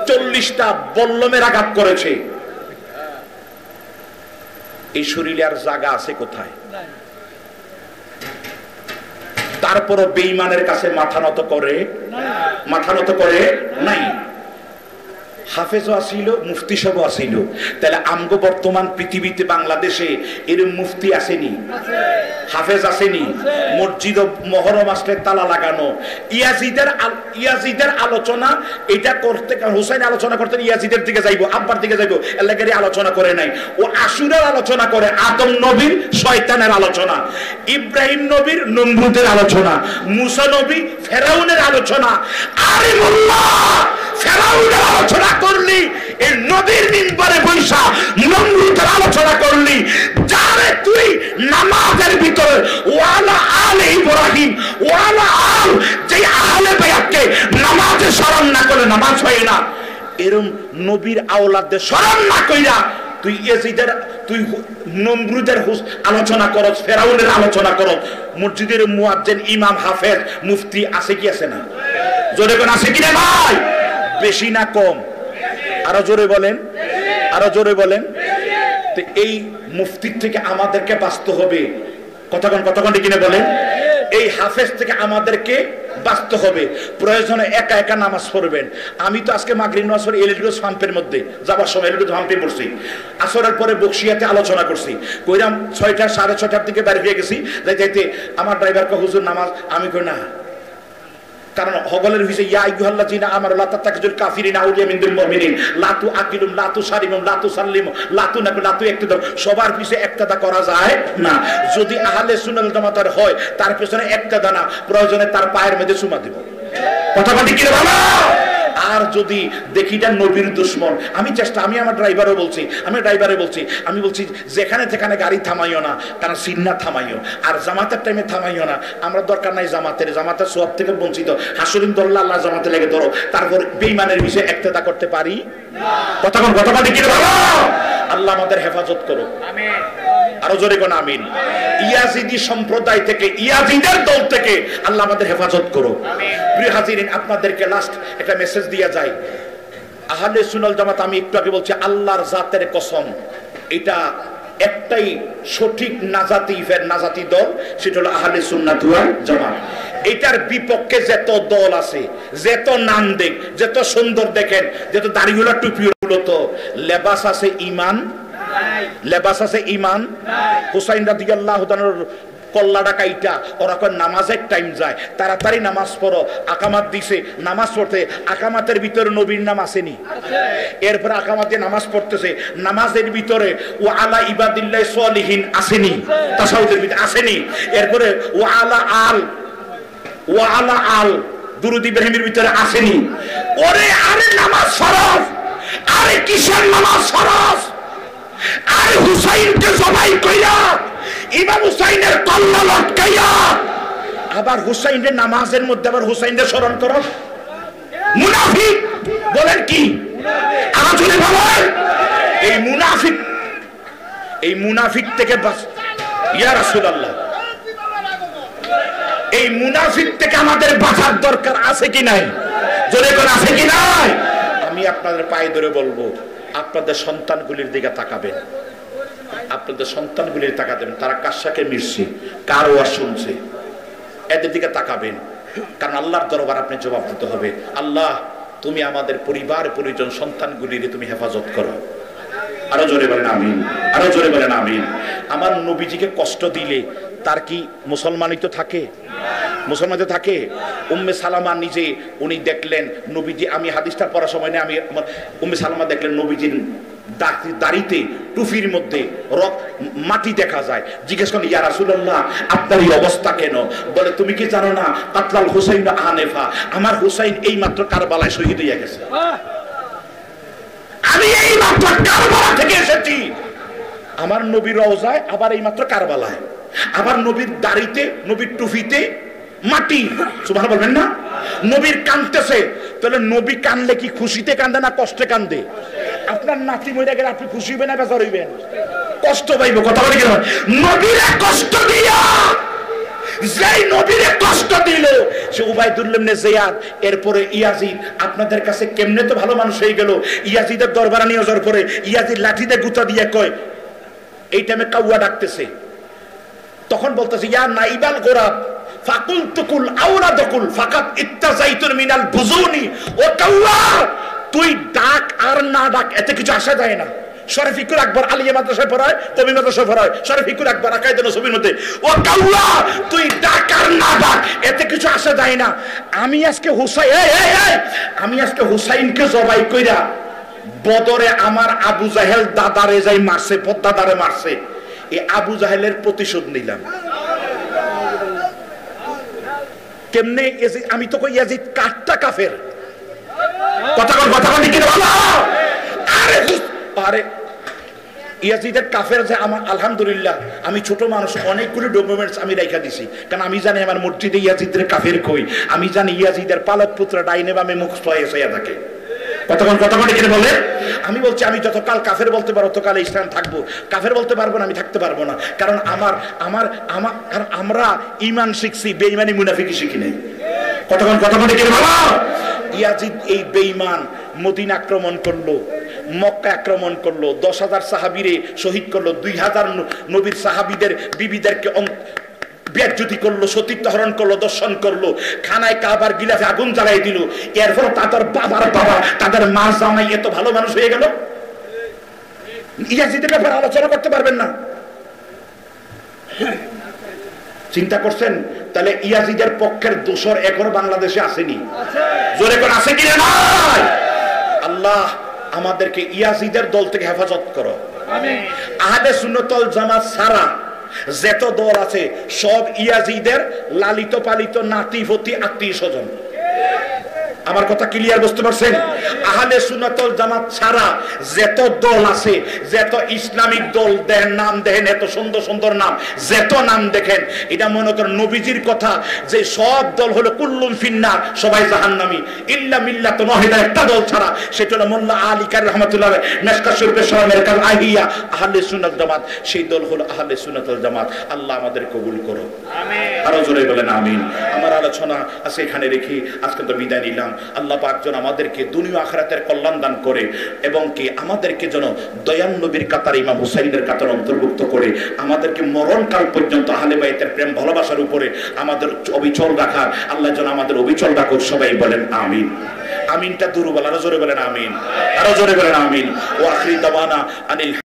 40টা বল্লমের আঘাত করেছে। এই শরীরে আর জায়গা আছে কোথায়? তারপরও বেঈমানের কাছে মাথা নত করে নাই। হাফেজও আসিল, মুফতি সব আসিল, তাহলে আমগো বর্তমান পৃথিবীতে বাংলাদেশে এরকম মুফতি আসেনি, হাফেজ আসেনি, মসজিদ মহরম আসলে তালা লাগানো, ইয়াজিদের আলোচনা এটা করতে, হুসাইন আলোচনা করতেন ইয়াজিদের দিকে যাইবো, আব্বার দিকে যাইবো, এলাকারই আলোচনা করে নাই। ও আশুরার আলোচনা করে, আদম নবীর শয়তানের আলোচনা, ইব্রাহিম নবীর নমরুদের আলোচনা, মুসা নবী ফেরাউনের আলোচনা। আরে মোল্লা, ফেরাউনের আলোচনা করলি, এই নবীর মিম্বরে বৈশা নমরুদের আলোচনা করলি, যারে তুই নামাজের ভিতরে ওয়ালা আলে ইব্রাহিম ওয়ালা আল, যে আহলে বাইতকে নামাজে স্মরণ না করে নামাজ হয় না, এরম নবীর আওলাদদের স্মরণ না কইরা তুই ইয়াজিদের, তুই নমরুদের আলোচনা করস, ফেরাউনের আলোচনা করস। মসজিদের মুয়াজ্জিন, ইমাম, হাফেজ, মুফতি আছে কি আছে না? জোরে কোন আছে কি না ভাই? বেশি না কম? আরো জোরে বলেন, আরো জোরে বলেন। তো এই মুফতির থেকে আমাদেরকে বাঁচতে হবে, কতক্ষণ কিনে বলেন। এই হাফেজ থেকে আমাদেরকে বাঁচতে হবে। প্রয়োজনে একা একা নামাজ পড়বেন। আমি তো আজকে মাগরিব নামাজ পড়ে এলিডোস পাম্পের মধ্যে যাবার সময় এলিডোস পাম্পে পড়ছি, আসরের পরে বকশিয়াতে আলোচনা করছি, কইরাম 6টা 6:30 দিকে বাড়ি ফিরে গেছি। যাইতে আমার ড্রাইভার কয় হুজুর নামাজ, আমি কই না, কারণ হগলের ভিসে ইয়া আইয়ুহাল্লাযিনা আমানু লা তাত্তাখিযুল কাফিরিনা আউলিয়া মিন দুনিল মুমিনিন লা তুআকিলুম লা তুসারিমুম লা তুসাল্লিমু লা তুনাকু লা তুইক্তাদু। সবার পিছে একতাদা করা যায় না। যদি আহলে সুন্নাত ওয়াল জামাতের হয়, তার পিছনে একতাদা না, প্রয়োজনে তার পায়ের মধ্যে চুমা দিব। কথা বলি কি রে বাবা? আর যদি দেখিটা নবীর দুশমন, আমি আমার ড্রাইভারও বলছি, আমি বলছি যেখানে সেখানে গাড়ি থামাইও না, কারণ সিন্না থামাইও, আর জামাতের টাইমে থামাইও না। আমরা দরকার নাই জামাতের সওয়াব থেকে বঞ্চিত। হাসুরিন দল্লা আল্লাহ জামাতে লেগে ধরো, তারপর বেঈমানের বিষয়ে একতেদা করতে পারি কথা বলি কি রে বাবা? আল্লাহ আমাদের হেফাজত করো, আমিন। আরো জোরে কোন আমিন। ইয়াজিদি সম্প্রদায় থেকে, ইয়াজিদের দল থেকে আল্লাহ আমাদের হেফাজত করো, আমিন। প্রিয় হাজিরিন, আপনাদেরকে লাস্ট একটা মেসেজ দিয়া যায়। আহলে সুন্নাত জামাত, আমি একটু আগে বলছি, আল্লাহর জাতের কসম, এটা একটাই সঠিক নাজাতি দল, সেটা হলো আহলে সুন্নাত ওয়াল জামাত। এটার বিপক্ষে যত দল আছে, যত নাম দেখ, যত সুন্দর দেখেন, যত দাড়িগুলো টুপিগুলো, তো লেবাস আছে ঈমান, লেবাস আছে ঈমান। হুসাইন রাদিয়াল্লাহু তাআলার কল্লাটা কাইটা ওরা কয় নামাজের টাইম যায়, তাড়াতাড়ি নামাজ পড়ো। আকামাত দিছে, নামাজ পড়তে, আকামাতের ভিতরে নবীর নাম আসেনি, এরপরে আকামাতে নামাজ পড়তেছে, নামাজের ভিতরে ও আলা ইবাদিল্লাহ সলিহিন আসেনি, তাসাউদের ভিতরে আসেনি, এরপরে ও আলা আল দুরুদ ইব্রাহিমের ভিতরে আসেনি। ওরে আরে নামাজ ফরজ, আরে কিসের নামাজ ফরজ? আরে হুসাইনকে জবাই কইরা, ইমাম হুসাইনের কল্লা লটকাইয়া, আবার হুসাইনের নামাজের মধ্যে আবার হুসাইনকে স্মরণ করো, মুনাফিক। বলেন কি? আলোচনা বলেন। এই মুনাফিক থেকে বাঁচ, ইয়া রাসূলুল্লাহ, এই মুনাফিক থেকে আমাদের বাঁচার দরকার আছে কি নাই? জোরে করে আছে কি নাই? আমি আপনাদের পায়ে ধরে বলবো, আপনাদের সন্তানগুলির দিকে তাকাবেন, আপনাদের সন্তানগুলির তাকাবেন, তারা কার সাথে মিশছে, কার ওয়াজ শুনছে, এদের দিকে তাকাবেন। কারণ আল্লাহর দরবার আপনি জবাব দিতে হবে। আল্লাহ, তুমি আমাদের পরিবার পরিজন সন্তানগুলির তুমি হেফাজত করো। আরো জোরে বলেন আমিন, আরো জোরে বলেন আমিন। আমার নবীজিকে কষ্ট দিলে তার কি মুসলমানই তো থাকে? মুসলমান তো থাকে। উম্মে সালামা নিজে উনি দেখলেন নবীজি, আমি হাদিসটা পড়ার সময় নেই, উম্মে সালামা দেখলেন নবীজির দাড়িতে টুপির মধ্যে মাটি দেখা যায়। জিজ্ঞেস করেন, ইয়া রাসূলুল্লাহ, আপনার এই অবস্থা কেন? বলে, তুমি কি জানো না, কাতলাল হুসাইন আনেফা, আমার হুসাইন এই মাত্র কারবালায় শহীদ হয়ে গেছে, আমি এই মাত্র কারবালা থেকে এসেছি। আমার নবীর রওজায়, আবার এই মাত্র কারবালায়, আবার নবীর দাড়িতে, নবীর টুপিতে মাটি। সুবহানাল্লাহ বলবেন না? নবীর কাঁদতেছে, তাহলে নবী কাঁদলে কি খুশিতে কান্দে না কষ্টে কান্দে? আপনার নাতি মরে গেলে আপনি খুশি হইবেন না বেজার হইবেন? কষ্ট পাইব। কথা বলে গেল, নবীরে কষ্ট দিয়া, যেই নবীরে কষ্ট দিল সে উবাইদুল্লাহ ইবনে জিয়াদ, এরপরে ইয়াজিদ। আপনাদের কাছে কেমনে তো ভালো মানুষ হয়ে গেল, ইয়াজিদের দরবারে নিয়ে যাওয়ার পরে ইয়াজিদ লাঠিতে গুতা দিয়ে কয়, এই টাইমে কাউয়া ডাকতেছে, তখন বলতেছে, ইয়া নাইবাল গোরাব ফাকুল তুকুল আওরাদকুল ফাকাত ইত্তাজাইতুন মিনাল বুজুনি, ও কাউয়া, তুই ডাক আর না ডাক এতে কিছু আসা যায় না। শরীফুল আকবর আলিয়া মাদ্রাসায় পড়ায়, কবি মাদ্রাসায় পড়ায়, শরীফুল আকবর আকাইদে নসবির মধ্যে, ও কাউলা তুই ডাক আর না ডাক এতে কিছু আসা যায় না। আমি আজকে হুসাইনকে জবাই কইরা বদরে আমার আবু জাহেল দাদারে যাই মারছে, পদ্মাদারে মারছে, এই আবু জাহেলের প্রতিশোধ নিলাম। কেমনে? আমি তো কই ইয়াজিদ কাটটা কাফের। কথা কি বলো? আরে ইয়াজিদের কাফের যে আমার, আলহামদুলিল্লাহ আমি ছোট মানুষ, অনেকগুলো ডকুমেন্টস আমি রেখা দিছি, কারণ আমি জানি আমার মসজিদে ইয়াজিদের কাফের কই, আমি জানি ইয়াজিদের পালক পুত্র ডাইনে বামে মুখ হয়ে থাকে। কথা কি বলে? আমি বলছি আমি যতকাল কাফের বলতে পারো ততকাল ইসলাম থাকবো, কাফের বলতে পারবো না আমি থাকতে পারবো না, কারণ আমরা ঈমান শিখছি, বেঈমানি মুনাফিকি শিখি নাই। কথা কি বলো? ইয়াজিদ এই বেঈমান মদিনা আক্রমণ করলো, মক্কা আক্রমণ করলো, 10,000 সাহাবীরে শহীদ করলো, 2,000 নবীর সাহাবীদের বিবিদেরকে বেজ্জতি করলো, সতীত্ব হরণ করলো, দর্শন করলো, খানায় কাবার গিলাফে আগুন জ্বালাই দিল। এরপর তাদের বাবার বাবা, তাদের মা জামাই এত ভালো মানুষ হয়ে গেল। ইয়াজিদের ব্যাপারে আলোচনা করতে পারবেন না? চিন্তা করছেন? তাহলে ইয়াজিদের পক্ষের দোসর এখন বাংলাদেশে আসেনি? জোরে করে আছে কি না? আল্লাহ আমাদেরকে ইয়াজিদের দল থেকে হেফাজত করো। আহলে সুন্নাত ওয়াল জামাত সারা যত দল আছে সব ইয়াজিদের লালিত পালিত নাতিভতি আত্মীয় স্বজন। আমার কথা ক্লিয়ার বুঝতে পারছেন? আহলে সুন্নাত ওয়াল জামাত ছাড়া যত দল আছে, যত ইসলামিক দল দেন নাম দেখেন, এত সুন্দর সুন্দর নাম, যত নাম দেখেন, এটা মনে করেন নবীজির কথা যে সব দল হলো কুল্লুম ফিন্নার, সবাই জাহান্নামী ইল্লা মিল্লাতুন ওয়াহিদা, একটা দল ছাড়া, সেটা হলো মোল্লা আলী কারি রাহমাতুল্লাহ মেশকাত শরীফের শরমের কাল আহিয়া আহলে সুন্নাত জামাত, সেই দল হলো আহলে সুন্নাত ওয়াল জামাত। আল্লাহ আমাদের কবুল করো, আমিন। আরো জোরে বলেন আমিন। আমার আলোচনা আজকে এখানে রেখে আজকে তো বিদায় নিলাম। আল্লাহ পাক যেন আমাদেরকে দুনিয়া আখিরাতের কল্যাণ দান করে এবং কি আমাদেরকে যেন দয়াল নবীর কাতার ইমাম হুসাইনের কাতার অন্তর্ভুক্ত করে আমাদেরকে মরণকাল পর্যন্ত আহলে বাইতের প্রেম ভালোবাসার উপরে আমাদের অবিচল রাখার আল্লাহ যেন আমাদের অবিচল রাখুক। সবাই বলেন আমিন। আমিনটা দুরূহ বলেন, আরো জোরে বলেন আমিন, আরো জোরে বলেন আমিন। ওয়া আখিরি দাওয়ানা আনিল